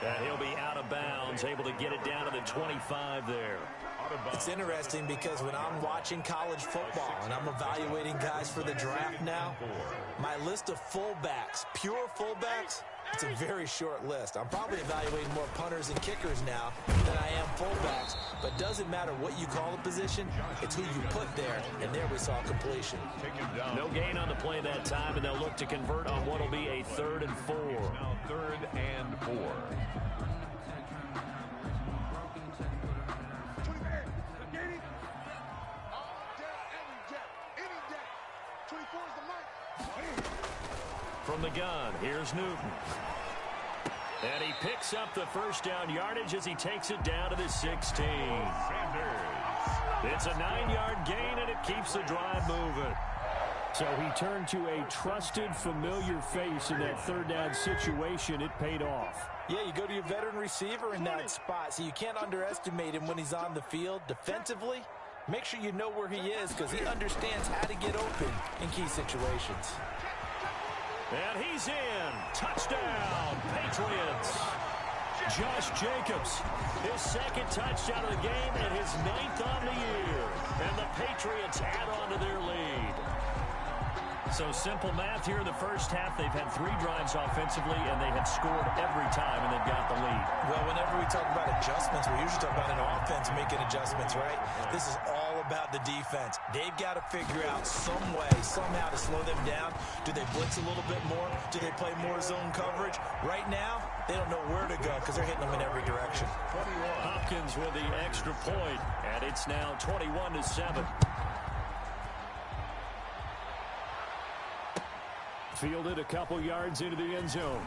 Speaker 2: And he'll be out of bounds, able to get it down to the 25 there.
Speaker 4: It's interesting because when I'm watching college football and I'm evaluating guys for the draft now, my list of fullbacks, pure fullbacks, it's a very short list. I'm probably evaluating more punters and kickers now than I am fullbacks. But doesn't matter what you call the position, it's who you put there, and there we saw completion.
Speaker 2: No gain on the play that time, and they'll look to convert on what will be a 3rd and 4.
Speaker 3: Now 3rd and 4.
Speaker 2: From the gun, here's Newton. And he picks up the first down yardage as he takes it down to the 16. It's a 9-yard gain, and it keeps the drive moving. So he turned to a trusted, familiar face in that 3rd down situation. It paid off.
Speaker 4: Yeah, you go to your veteran receiver in that spot, so you can't underestimate him when he's on the field. Defensively, make sure you know where he is because he understands how to get open in key situations.
Speaker 2: And he's in. Touchdown, Patriots. Josh Jacobs, his 2nd touchdown of the game and his 9th on the year. And the Patriots add on to their lead. So simple math here in the first half. They've had 3 drives offensively, and they have scored every time, and they've got the lead.
Speaker 4: Well, whenever we talk about adjustments, we usually talk about an offense making adjustments, right? This is all about the defense. They've got to figure out some way, somehow to slow them down. Do they blitz a little bit more? Do they play more zone coverage? Right now, they don't know where to go because they're hitting them in every direction.
Speaker 2: Hopkins with the extra point, and it's now 21-7. Fielded a couple yards into the end zone.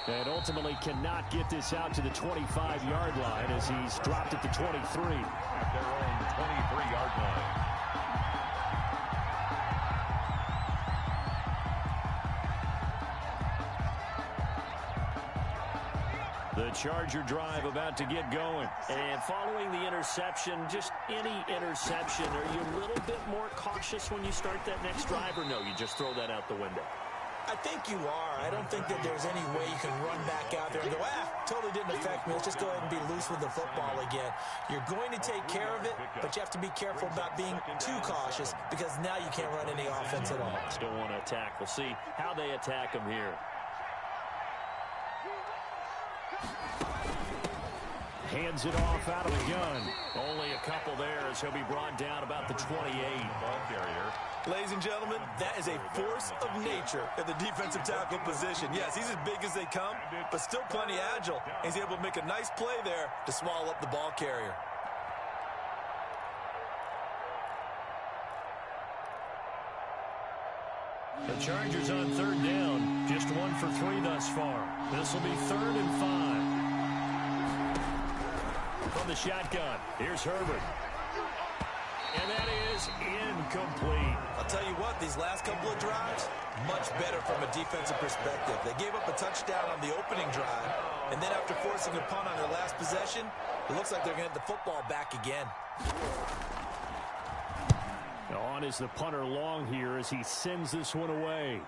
Speaker 2: And ultimately cannot get this out to the 25-yard line as he's dropped at the 23.
Speaker 3: At their own 23-yard line.
Speaker 2: The Charger drive about to get going.
Speaker 13: And following the interception, just any interception, are you a little bit more cautious when you start that next drive, or no, you just throw that out the window?
Speaker 4: I think you are. I don't think that there's any way you can run back out there and go, totally didn't affect me. Let's just go ahead and be loose with the football again. You're going to take care of it, but you have to be careful about being too cautious because now you can't run any offense at all.
Speaker 2: Still want to attack. We'll see how they attack him here. Hands it off out of the gun. Only a couple there as he'll be brought down about the 28.
Speaker 3: Ball carrier.
Speaker 4: Ladies and gentlemen, that is a force of nature at the defensive tackle position. Yes, he's as big as they come, but still plenty agile. He's able to make a nice play there to swallow up the ball carrier.
Speaker 2: The Chargers on third down. Just 1 for 3 thus far. This will be 3rd and 5. From the shotgun, here's Herbert. And that is incomplete.
Speaker 4: I'll tell you what, these last couple of drives, much better from a defensive perspective. They gave up a touchdown on the opening drive, and then after forcing a punt on their last possession, it looks like they're going to get the football back again.
Speaker 2: On is the punter long here as he sends this one away.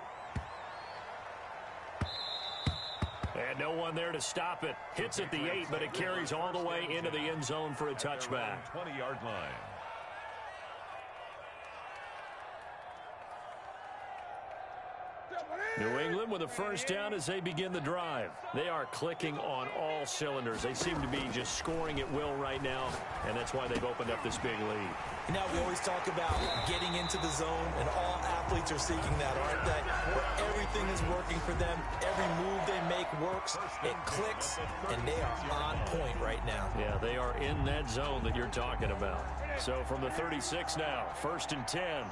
Speaker 2: And no one there to stop it. Hits at the 8, but it carries all the way into the end zone for a touchback.
Speaker 3: 20-yard line.
Speaker 2: New England with a first down as they begin the drive. They are clicking on all cylinders. They seem to be just scoring at will right now, and that's why they've opened up this big lead.
Speaker 4: You know, we always talk about getting into the zone, and all athletes are seeking that, aren't they? Where everything is working for them, every move they make works, it clicks, and they are on point right now.
Speaker 2: Yeah, they are in that zone that you're talking about. So from the 36 now, 1st and 10.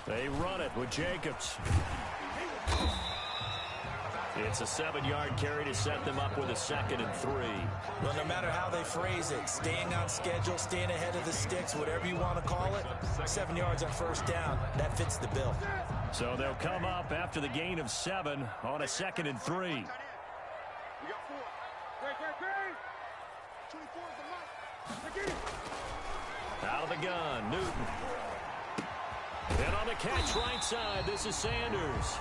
Speaker 2: They run it with Jacobs. It's a 7-yard carry to set them up with a 2nd and 3.
Speaker 4: Well, no matter how they phrase it, staying on schedule, staying ahead of the sticks, whatever you want to call it, 7 yards on first down, that fits the bill.
Speaker 2: So they'll come up after the gain of 7 on a 2nd and 3.
Speaker 6: We got 4. Great. 24 is the mark.
Speaker 2: Out of the gun, Newton. And on the catch right side, this is Sanders.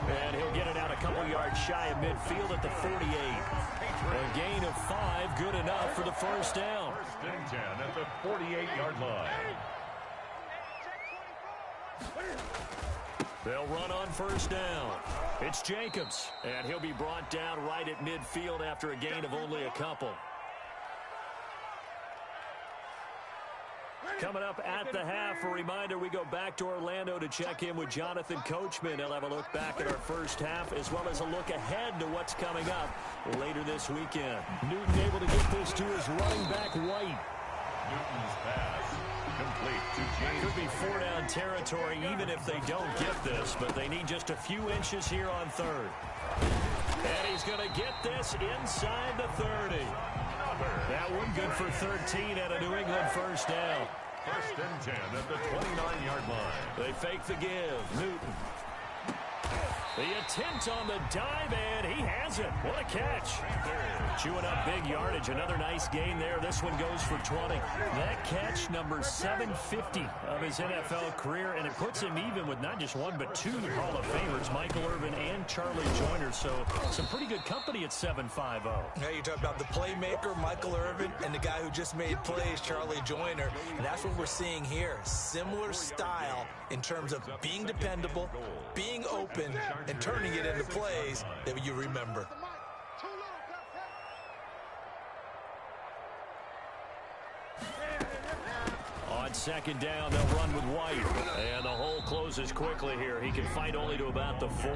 Speaker 2: And he'll get it out a couple yards shy of midfield at the 48. A gain of 5, good enough for the first down.
Speaker 3: 1st and 10 at the 48-yard line.
Speaker 2: They'll run on first down. It's Jacobs, and he'll be brought down right at midfield after a gain of only a couple. Coming up at the half, a reminder, we go back to Orlando to check in with Jonathan Coachman. He'll have a look back at our first half as well as a look ahead to what's coming up later this weekend. Newton able to get this to his running back White.
Speaker 3: Newton's pass complete to James.
Speaker 2: Could be 4-down territory even if they don't get this, but they need just a few inches here on 3rd. And he's going to get this inside the 30. That one good for 13 at a New England first down.
Speaker 3: 1st and 10 at the 29-yard line.
Speaker 2: They fake the give. Newton. The attempt on the dive, and he has it. What a catch. Chewing up big yardage. Another nice gain there. This one goes for 20. That catch, number 750 of his NFL career, and it puts him even with not just 1 but 2 Hall of Famers, Michael Irvin and Charlie Joyner. So some pretty good company at 7'5".
Speaker 4: Yeah, you talk about the playmaker, Michael Irvin, and the guy who just made plays, Charlie Joyner. And that's what we're seeing here. Similar style in terms of being dependable, being open, and turning it into plays that you remember.
Speaker 2: second down, they'll run with White. And the hole closes quickly here. He can fight only to about the 4.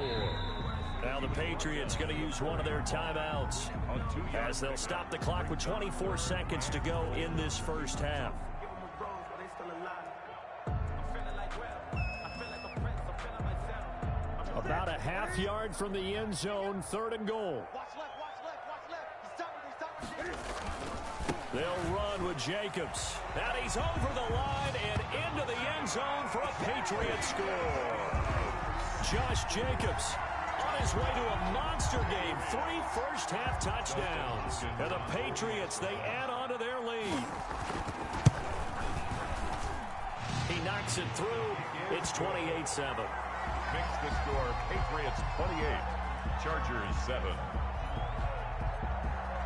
Speaker 2: Now the Patriots going to use one of their timeouts as they'll stop the clock with 24 seconds to go in this first half. About a half yard from the end zone, 3rd and goal. They'll run with Jacobs. And he's over the line and into the end zone for a Patriot score. Josh Jacobs on his way to a monster game. 3 first-half touchdowns. And the Patriots, they add on to their lead. He knocks it through. It's 28-7.
Speaker 3: Makes the score Patriots 28, Chargers 7.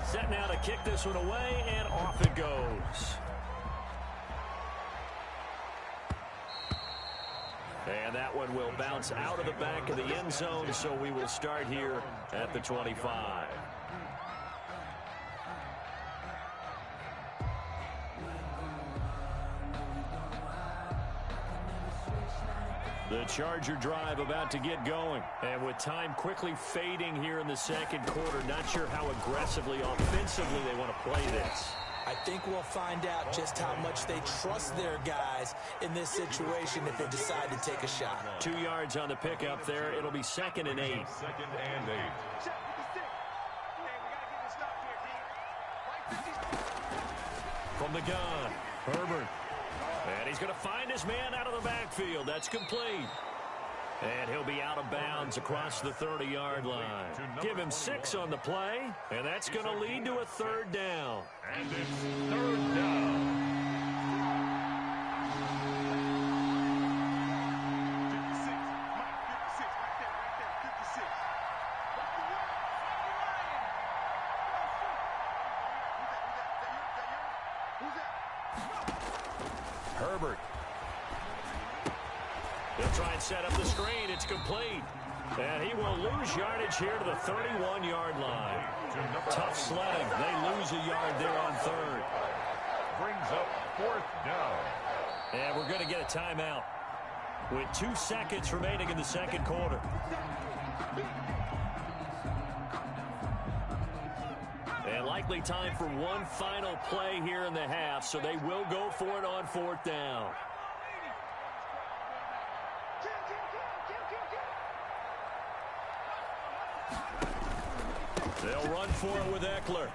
Speaker 2: Set now to kick this one away, and off it goes. And that one will bounce out of the back of the end zone, so we will start here at the 25. The Charger drive about to get going. And with time quickly fading here in the second quarter, not sure how aggressively, offensively they want to play this.
Speaker 4: I think we'll find out just how much they trust their guys in this situation if they decide to take a shot.
Speaker 2: 2 yards on the pickup there. It'll be 2nd and 8.
Speaker 3: 2nd and 8.
Speaker 2: From the gun, Herbert. And he's going to find his man out of the backfield. That's complete. And he'll be out of bounds across the 30-yard line. Give him 6 on the play, and that's going to lead to a 3rd down.
Speaker 3: And it's 3rd down.
Speaker 2: Herbert. He'll try and set up the screen. It's complete. And he will lose yardage here to the 31-yard line. Tough sledding. They lose a yard there on 3rd.
Speaker 3: Brings up 4th down.
Speaker 2: And we're going to get a timeout with 2 seconds remaining in the second quarter. And likely time for one final play here in the half, so they will go for it on 4th down. They'll run for it with Eckler.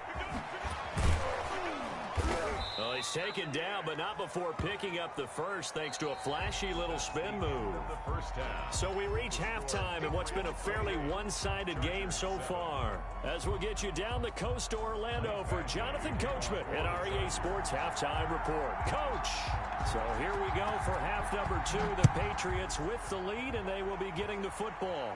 Speaker 2: Well, he's taken down, but not before picking up the first, thanks to a flashy little spin move. So we reach halftime in what's been a fairly one-sided game so far. As we'll get you down the coast to Orlando for Jonathan Coachman at our EA Sports Halftime Report. Coach! So here we go for half number 2. The Patriots with the lead, and they will be getting the football.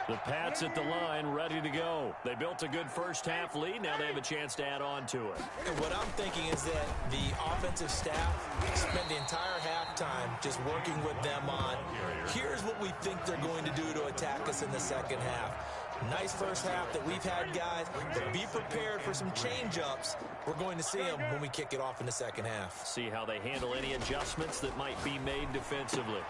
Speaker 2: The Pats at the line, ready to go. They built a good first-half lead. Now they have a chance to add on to it.
Speaker 4: And what I'm thinking is that the offensive staff spent the entire halftime just working with them on, here's what we think they're going to do to attack us in the second half. Nice first half that we've had, guys, but be prepared for some change-ups. We're going to see them when we kick it off in the second half.
Speaker 2: See how they handle any adjustments that might be made defensively.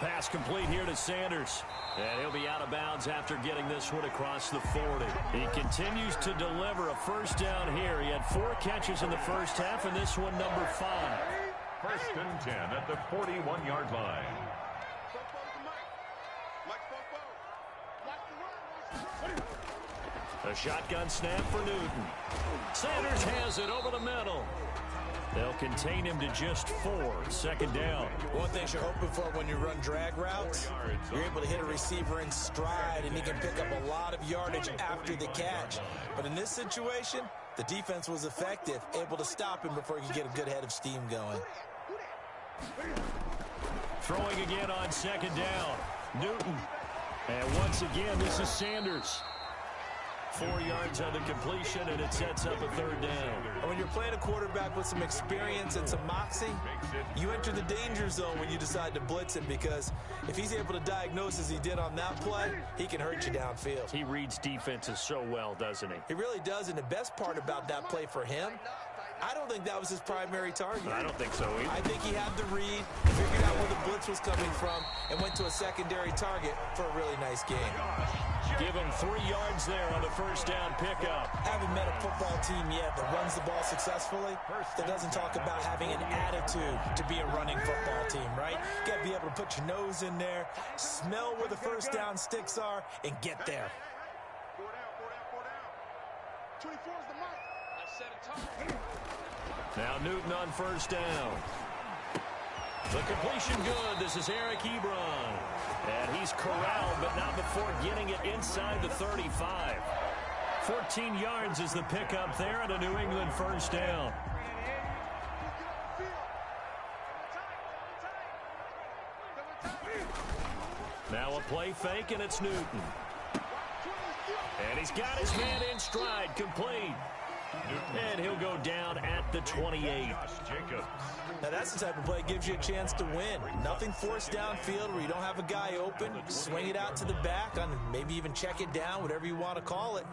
Speaker 2: Pass complete here to Sanders. And he'll be out of bounds after getting this one across the 40. He continues to deliver a first down here. He had 4 catches in the first half, and this one number 5.
Speaker 3: 1st and 10 at the 41-yard line.
Speaker 2: A shotgun snap for Newton. Sanders has it over the middle. They'll contain him to just 4. 2nd down.
Speaker 4: One thing you're hoping for when you run drag routes, you're able to hit a receiver in stride, and he can pick up a lot of yardage after the catch. But in this situation, the defense was effective, able to stop him before he could get a good head of steam going.
Speaker 2: Throwing again on 2nd down. Newton. And once again, this is Sanders. 4 yards on the completion, and it sets up a third down.
Speaker 4: And when you're playing a quarterback with some experience and some moxie, you enter the danger zone when you decide to blitz him, because if he's able to diagnose as he did on that play, he can hurt you downfield.
Speaker 2: He reads defenses so well, doesn't he?
Speaker 4: He really does, and the best part about that play for him, I don't think that was his primary target.
Speaker 2: I don't think so either.
Speaker 4: I think he had the read, figured out where the blitz was coming from, and went to a secondary target for a really nice game.
Speaker 2: Give him 3 yards there on the first down pickup.
Speaker 4: Haven't met a football team yet that runs the ball successfully, that doesn't talk about having an attitude to be a running football team, right? You got to be able to put your nose in there, smell where the first down sticks are, and get there.
Speaker 6: 24 is the mark. I set a target.
Speaker 2: Now Newton on first down. The completion good. This is Eric Ebron. And he's corralled, but not before getting it inside the 35. 14 yards is the pickup there and a New England first down. Now a play fake, and it's Newton. And he's got his man in stride, complete. And he'll go down at the 28.
Speaker 4: Now that's the type of play that gives you a chance to win. Nothing forced downfield where you don't have a guy open. Swing it out to the back, on maybe even check it down, whatever you want to call it.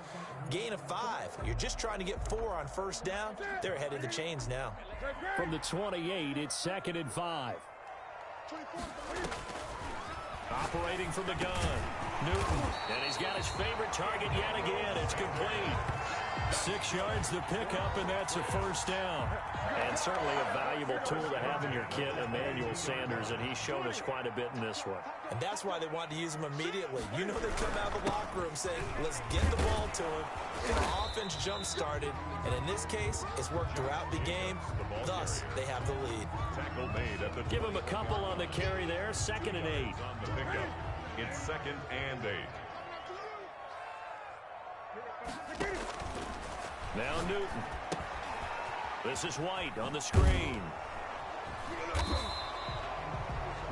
Speaker 4: Gain of 5. You're just trying to get 4 on first down. They're ahead of the chains now.
Speaker 2: From the 28, it's 2nd and 5. Operating from the gun, Newton. And he's got his favorite target yet again. It's complete. 6 yards to pick up, and that's a first down. And certainly a valuable tool to have in your kit, Emmanuel Sanders, and he's shown us quite a bit in this one.
Speaker 4: And that's why they wanted to use him immediately. You know they come out of the locker room saying, let's get the ball to him, get our offense jump-started, and in this case, it's worked throughout the game. Thus, they have the lead.
Speaker 2: Give him a couple on the carry there, 2nd and 8.
Speaker 3: On the pickup, it's 2nd and 8.
Speaker 2: Now Newton. This is White on the screen.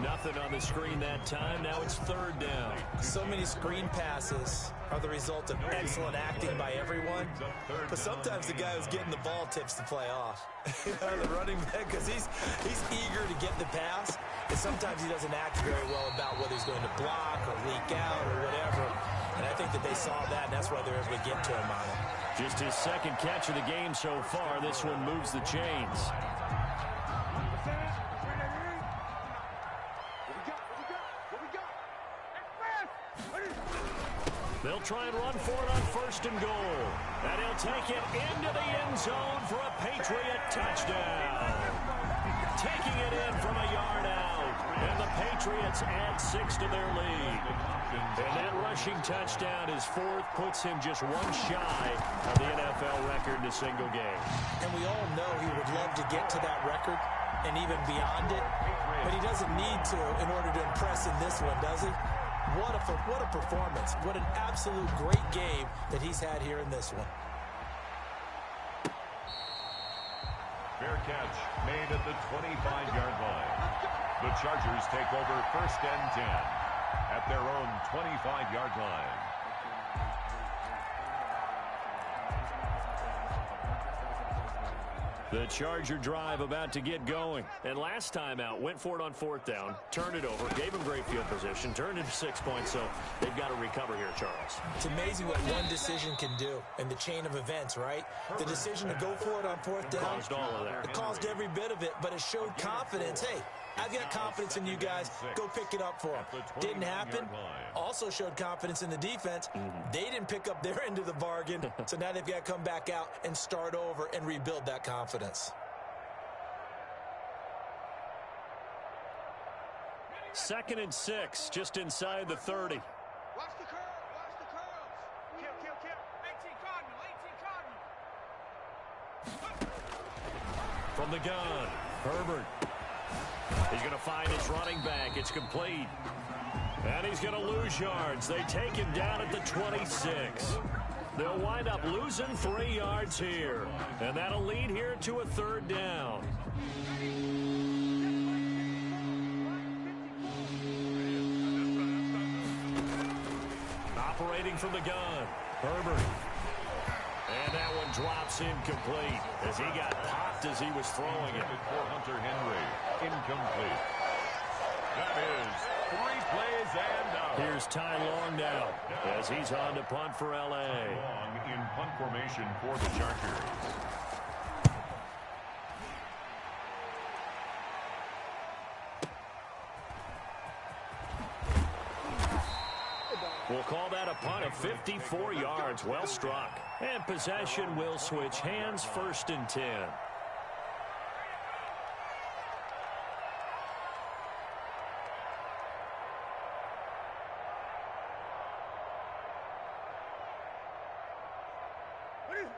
Speaker 2: Nothing on the screen that time. Now it's 3rd down.
Speaker 4: So many screen passes are the result of excellent acting by everyone. But sometimes the guy who's getting the ball tips the play off. The running back, because he's eager to get the pass. And sometimes he doesn't act very well about whether he's going to block or leak out or whatever. And I think that they saw that, and that's why they're able to get to him on it.
Speaker 2: Just his 2nd catch of the game so far. This one moves the chains. They'll try and run for it on 1st and goal. And he'll take it into the end zone for a Patriot touchdown. Taking it in from a yard out. And the Patriots add 6 to their lead. And that rushing touchdown, his 4th, puts him just 1 shy of the NFL record in a single game.
Speaker 4: And we all know he would love to get to that record and even beyond it. But he doesn't need to in order to impress in this one, does he? What a performance. What an absolute great game that he's had here in this one.
Speaker 3: Fair catch made at the 25-yard line. The Chargers take over 1st and 10 at their own 25-yard line.
Speaker 2: The Charger drive about to get going. And last time out, went for it on 4th down, turned it over, gave him great field position, turned it to 6 points, so they've got to recover here, Charles.
Speaker 4: It's amazing what one decision can do in the chain of events, right? The decision to go for it on 4th down.
Speaker 2: Caused all of that.
Speaker 4: It caused every bit of it, but it showed confidence. Hey, I've got confidence in you guys. Go pick it up for them. Didn't happen. Also showed confidence in the defense. They didn't pick up their end of the bargain, so now they've got to come back out and start over and rebuild that confidence.
Speaker 2: 2nd and 6, just inside the 30.
Speaker 6: Watch the curve. Watch the curves. Kill. 18 Cardinal.
Speaker 2: From the gun, Herbert. He's going to find his running back. It's complete. And he's going to lose yards. They take him down at the 26. They'll wind up losing 3 yards here. And that'll lead here to a 3rd down. Operating from the gun, Herbert. And that one drops incomplete as he got popped as he was throwing it.
Speaker 3: For Hunter Henry, incomplete. That is 3 plays and out.
Speaker 2: Here's Ty Long now as he's on to punt for L.A.
Speaker 3: Long in punt formation for the Chargers.
Speaker 2: We'll call that a punt of 54 yards. Well struck. And possession will switch hands, 1st and 10.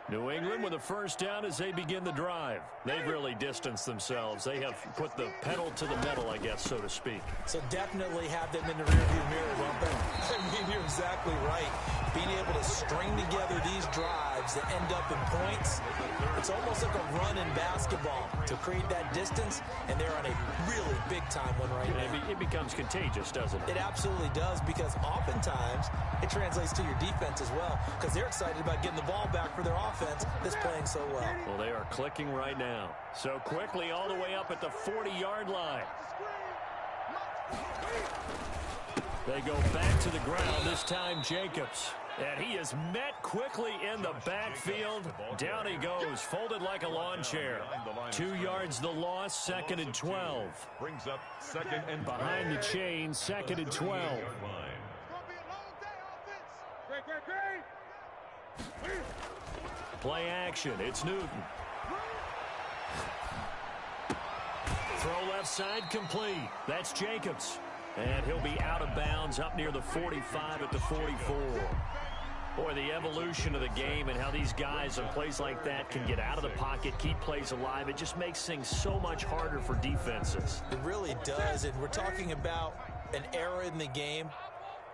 Speaker 2: New England with a first down as they begin the drive. They've really distanced themselves. They have put the pedal to the metal, I guess, so to speak.
Speaker 4: So definitely have them in the rearview mirror, Lumper. I mean, you're exactly right. Being able to string together these drives that end up in points, it's almost like a run in basketball to create that distance, and they're on a really big-time one right now.
Speaker 2: It becomes contagious, doesn't it?
Speaker 4: It absolutely does, because oftentimes it translates to your defense as well, because they're excited about getting the ball back for their offense that's playing so well.
Speaker 2: Well, they are clicking right now. So quickly all the way up at the 40-yard line. They go back to the ground, this time Jacobs. And he is met quickly in the backfield. Down he goes, folded like a lawn chair. 2 yards the loss, 2nd and 12.
Speaker 3: Brings up 2nd and
Speaker 2: behind the chain, 2nd and 12. Play action, it's Newton. Throw left side complete. That's Jacobs. And he'll be out of bounds up near the 45 at the 44. Boy, the evolution of the game and how these guys on plays like that can get out of the pocket, keep plays alive, it just makes things so much harder for defenses.
Speaker 4: It really does, and we're talking about an era in the game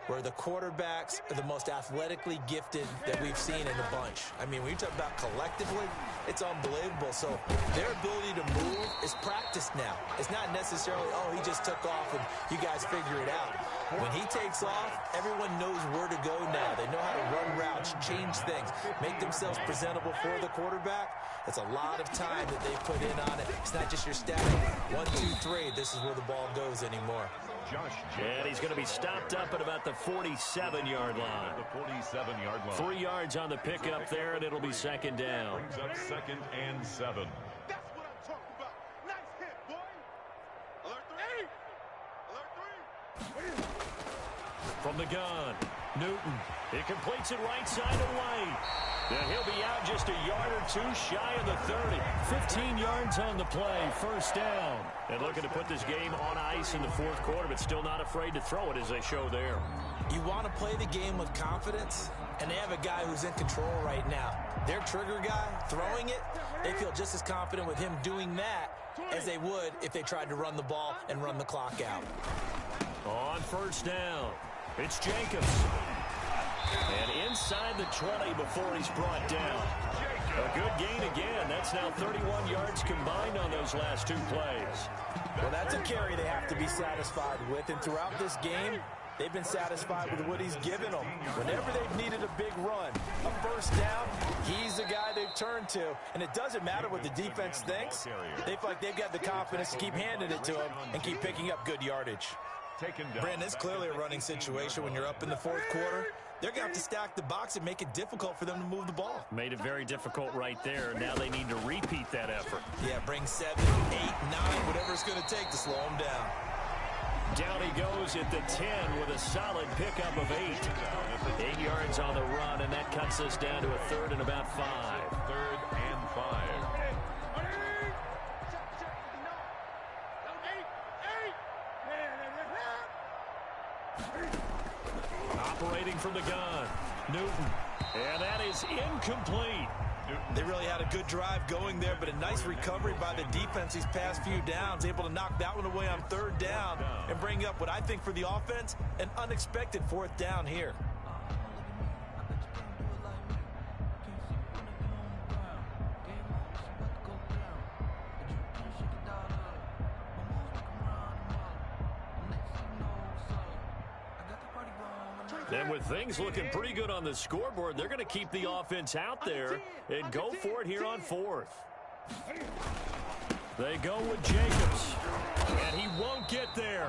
Speaker 4: where the quarterbacks are the most athletically gifted that we've seen in a bunch. I mean, when you talk about collectively, it's unbelievable. So their ability to move is practiced now. It's not necessarily, oh, he just took off and you guys figure it out. When he takes off, everyone knows where to go now. They know how to run routes, change things, make themselves presentable for the quarterback. It's a lot of time that they put in on it. It's not just your static 1, 2, 3. This is where the ball goes anymore.
Speaker 2: And he's going to be stopped up at about the 47-yard line.
Speaker 3: The 47-yard line.
Speaker 2: 3 yards on the pickup there, and it'll be 2nd down.
Speaker 3: Brings up 2nd and 7.
Speaker 6: That's what I'm talking about. Nice hit, boy. Alert 3. Alert 3.
Speaker 2: From the gun, Newton. He completes it right side away. And he'll be out just a yard or two shy of the 30. 15 yards on the play, 1st down. And looking to put this game on ice in the 4th quarter, but still not afraid to throw it as they show there.
Speaker 4: You want to play the game with confidence, and they have a guy who's in control right now. Their trigger guy, throwing it, they feel just as confident with him doing that as they would if they tried to run the ball and run the clock out.
Speaker 2: On 1st down, it's Jacobs. And inside the 20 before he's brought down. A good gain again. That's now 31 yards combined on those last 2 plays.
Speaker 4: Well, that's a carry they have to be satisfied with. And throughout this game, they've been satisfied with what he's given them. Whenever they've needed a big run, a 1st down, he's the guy they've turned to. And it doesn't matter what the defense thinks. They feel like they've got the confidence to keep handing it to him and keep picking up good yardage. Brandon, it's clearly a running situation when you're up in the 4th quarter. They're going to have to stack the box and make it difficult for them to move the ball.
Speaker 2: Made it very difficult right there. Now they need to repeat that effort.
Speaker 4: Yeah, bring 7, 8, 9, whatever it's going to take to slow them down.
Speaker 2: Down he goes at the 10 with a solid pickup of 8. 8 yards on the run, and that cuts us down to a 3rd and about 5.
Speaker 3: 3rd and 5.
Speaker 2: Operating from the gun, Newton. And that is incomplete.
Speaker 4: They really had a good drive going there, but a nice recovery by the defense these past few downs, able to knock that one away on 3rd down and bring up what I think for the offense, an unexpected 4th down here.
Speaker 2: And with things looking pretty good on the scoreboard, they're going to keep the offense out there and go for it here on fourth. They go with Jacobs, and he won't get there.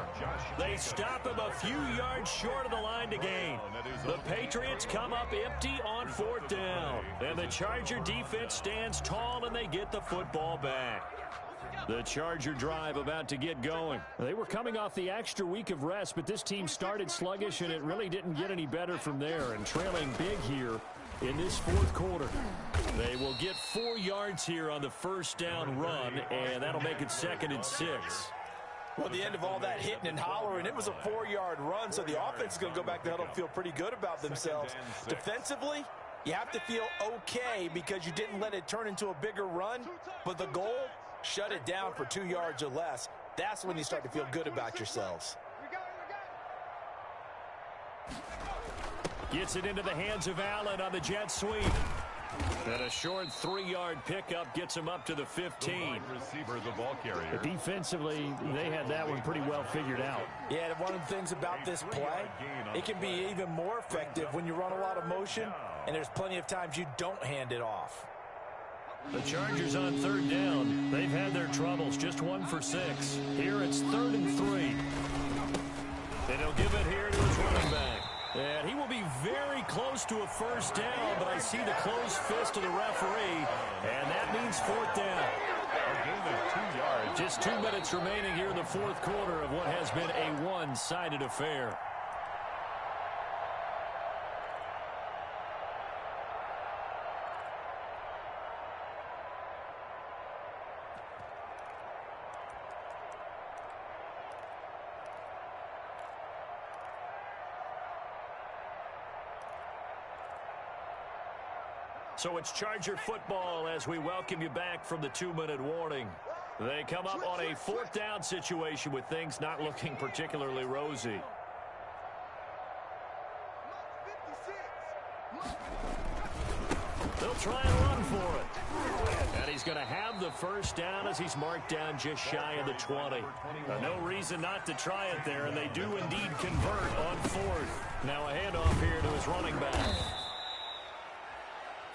Speaker 2: They stop him a few yards short of the line to gain. The Patriots come up empty on fourth down, and the Charger defense stands tall, and they get the football back. The Charger drive about to get going. They were coming off the extra week of rest, but this team started sluggish, and it really didn't get any better from there, and trailing big here in this fourth quarter. They will get 4 yards here on the first down run, and that'll make it 2nd and 6.
Speaker 4: Well, at the end of all that hitting and hollering, it was a 4-yard run, so the offense is going to go back to the huddle and feel pretty good about themselves. Defensively, you have to feel okay because you didn't let it turn into a bigger run, but the goal, shut it down for 2 yards or less. That's when you start to feel good about yourselves.
Speaker 2: Gets it into the hands of Allen on the jet sweep. And a short 3-yard pickup gets him up to the 15.
Speaker 3: Receiver, the ball carrier.
Speaker 2: Defensively, they had that one pretty well figured out.
Speaker 4: Yeah, and one of the things about this play, it can be even more effective when you run a lot of motion, and there's plenty of times you don't hand it off.
Speaker 2: The Chargers on 3rd down. They've had their troubles, just 1 for 6. Here it's 3rd and 3. And he'll give it here to his running back. And he will be very close to a first down, but I see the closed fist of the referee, and that means 4th down.
Speaker 3: A gain of 2 yards.
Speaker 2: Just 2 minutes remaining here in the fourth quarter of what has been a one-sided affair. So it's Charger football as we welcome you back from the 2-minute warning. They come up on a 4th down situation with things not looking particularly rosy. They'll try and run for it. And he's going to have the first down as he's marked down just shy of the 20. No reason not to try it there, and they do indeed convert on 4th. Now a handoff here to his running back.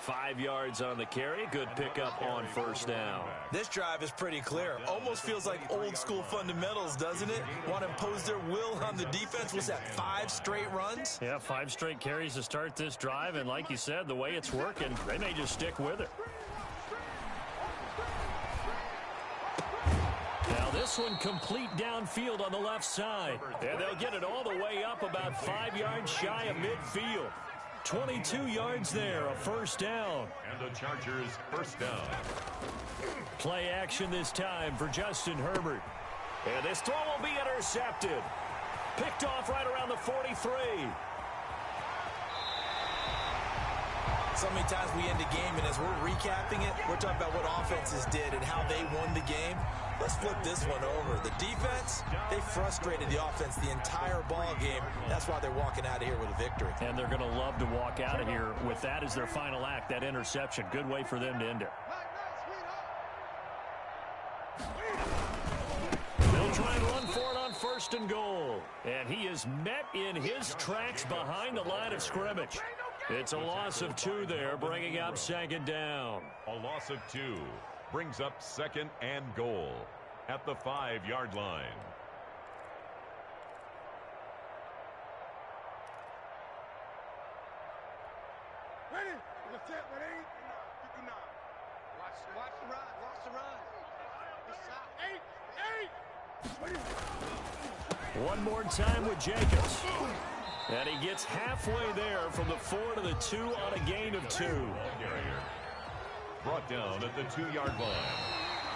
Speaker 2: 5 yards on the carry. Good pickup on first down.
Speaker 4: This drive is pretty clear. Almost feels like old school fundamentals, doesn't it? Want to impose their will on the defense. Was that 5 straight runs?
Speaker 2: Yeah, 5 straight carries to start this drive. And like you said, the way it's working, they may just stick with it. Now this one complete downfield on the left side. And they'll get it all the way up about 5 yards shy of midfield. 22 yards there, a first down.
Speaker 3: And the Chargers first down.
Speaker 2: Play action this time for Justin Herbert. And this throw will be intercepted. Picked off right around the 43.
Speaker 4: So many times we end a game, and as we're recapping it, we're talking about what offenses did and how they won the game. Let's flip this one over. The defense, they frustrated the offense the entire ball game. That's why they're walking out of here with a victory.
Speaker 2: And they're going to love to walk out of here with that as their final act, that interception. Good way for them to end it. They'll try and run for it on 1st and goal. And he is met in his tracks behind the line of scrimmage. It's a loss of 2 there, bringing up 2nd down.
Speaker 3: A loss of 2 brings up 2nd and goal at the 5-yard line.
Speaker 6: Ready? With a set with 8. 59. Watch the run. Watch the run. This side. 8.
Speaker 2: One more time with Jacobs. And he gets halfway there from the 4 to the 2 on a gain of 2.
Speaker 3: Brought down at the 2-yard line.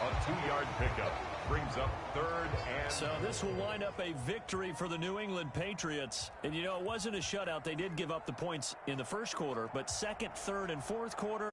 Speaker 3: A 2-yard pickup brings up 3rd and...
Speaker 2: So this will wind up a victory for the New England Patriots. And, you know, it wasn't a shutout. They did give up the points in the first quarter, but 2nd, 3rd, and 4th quarter,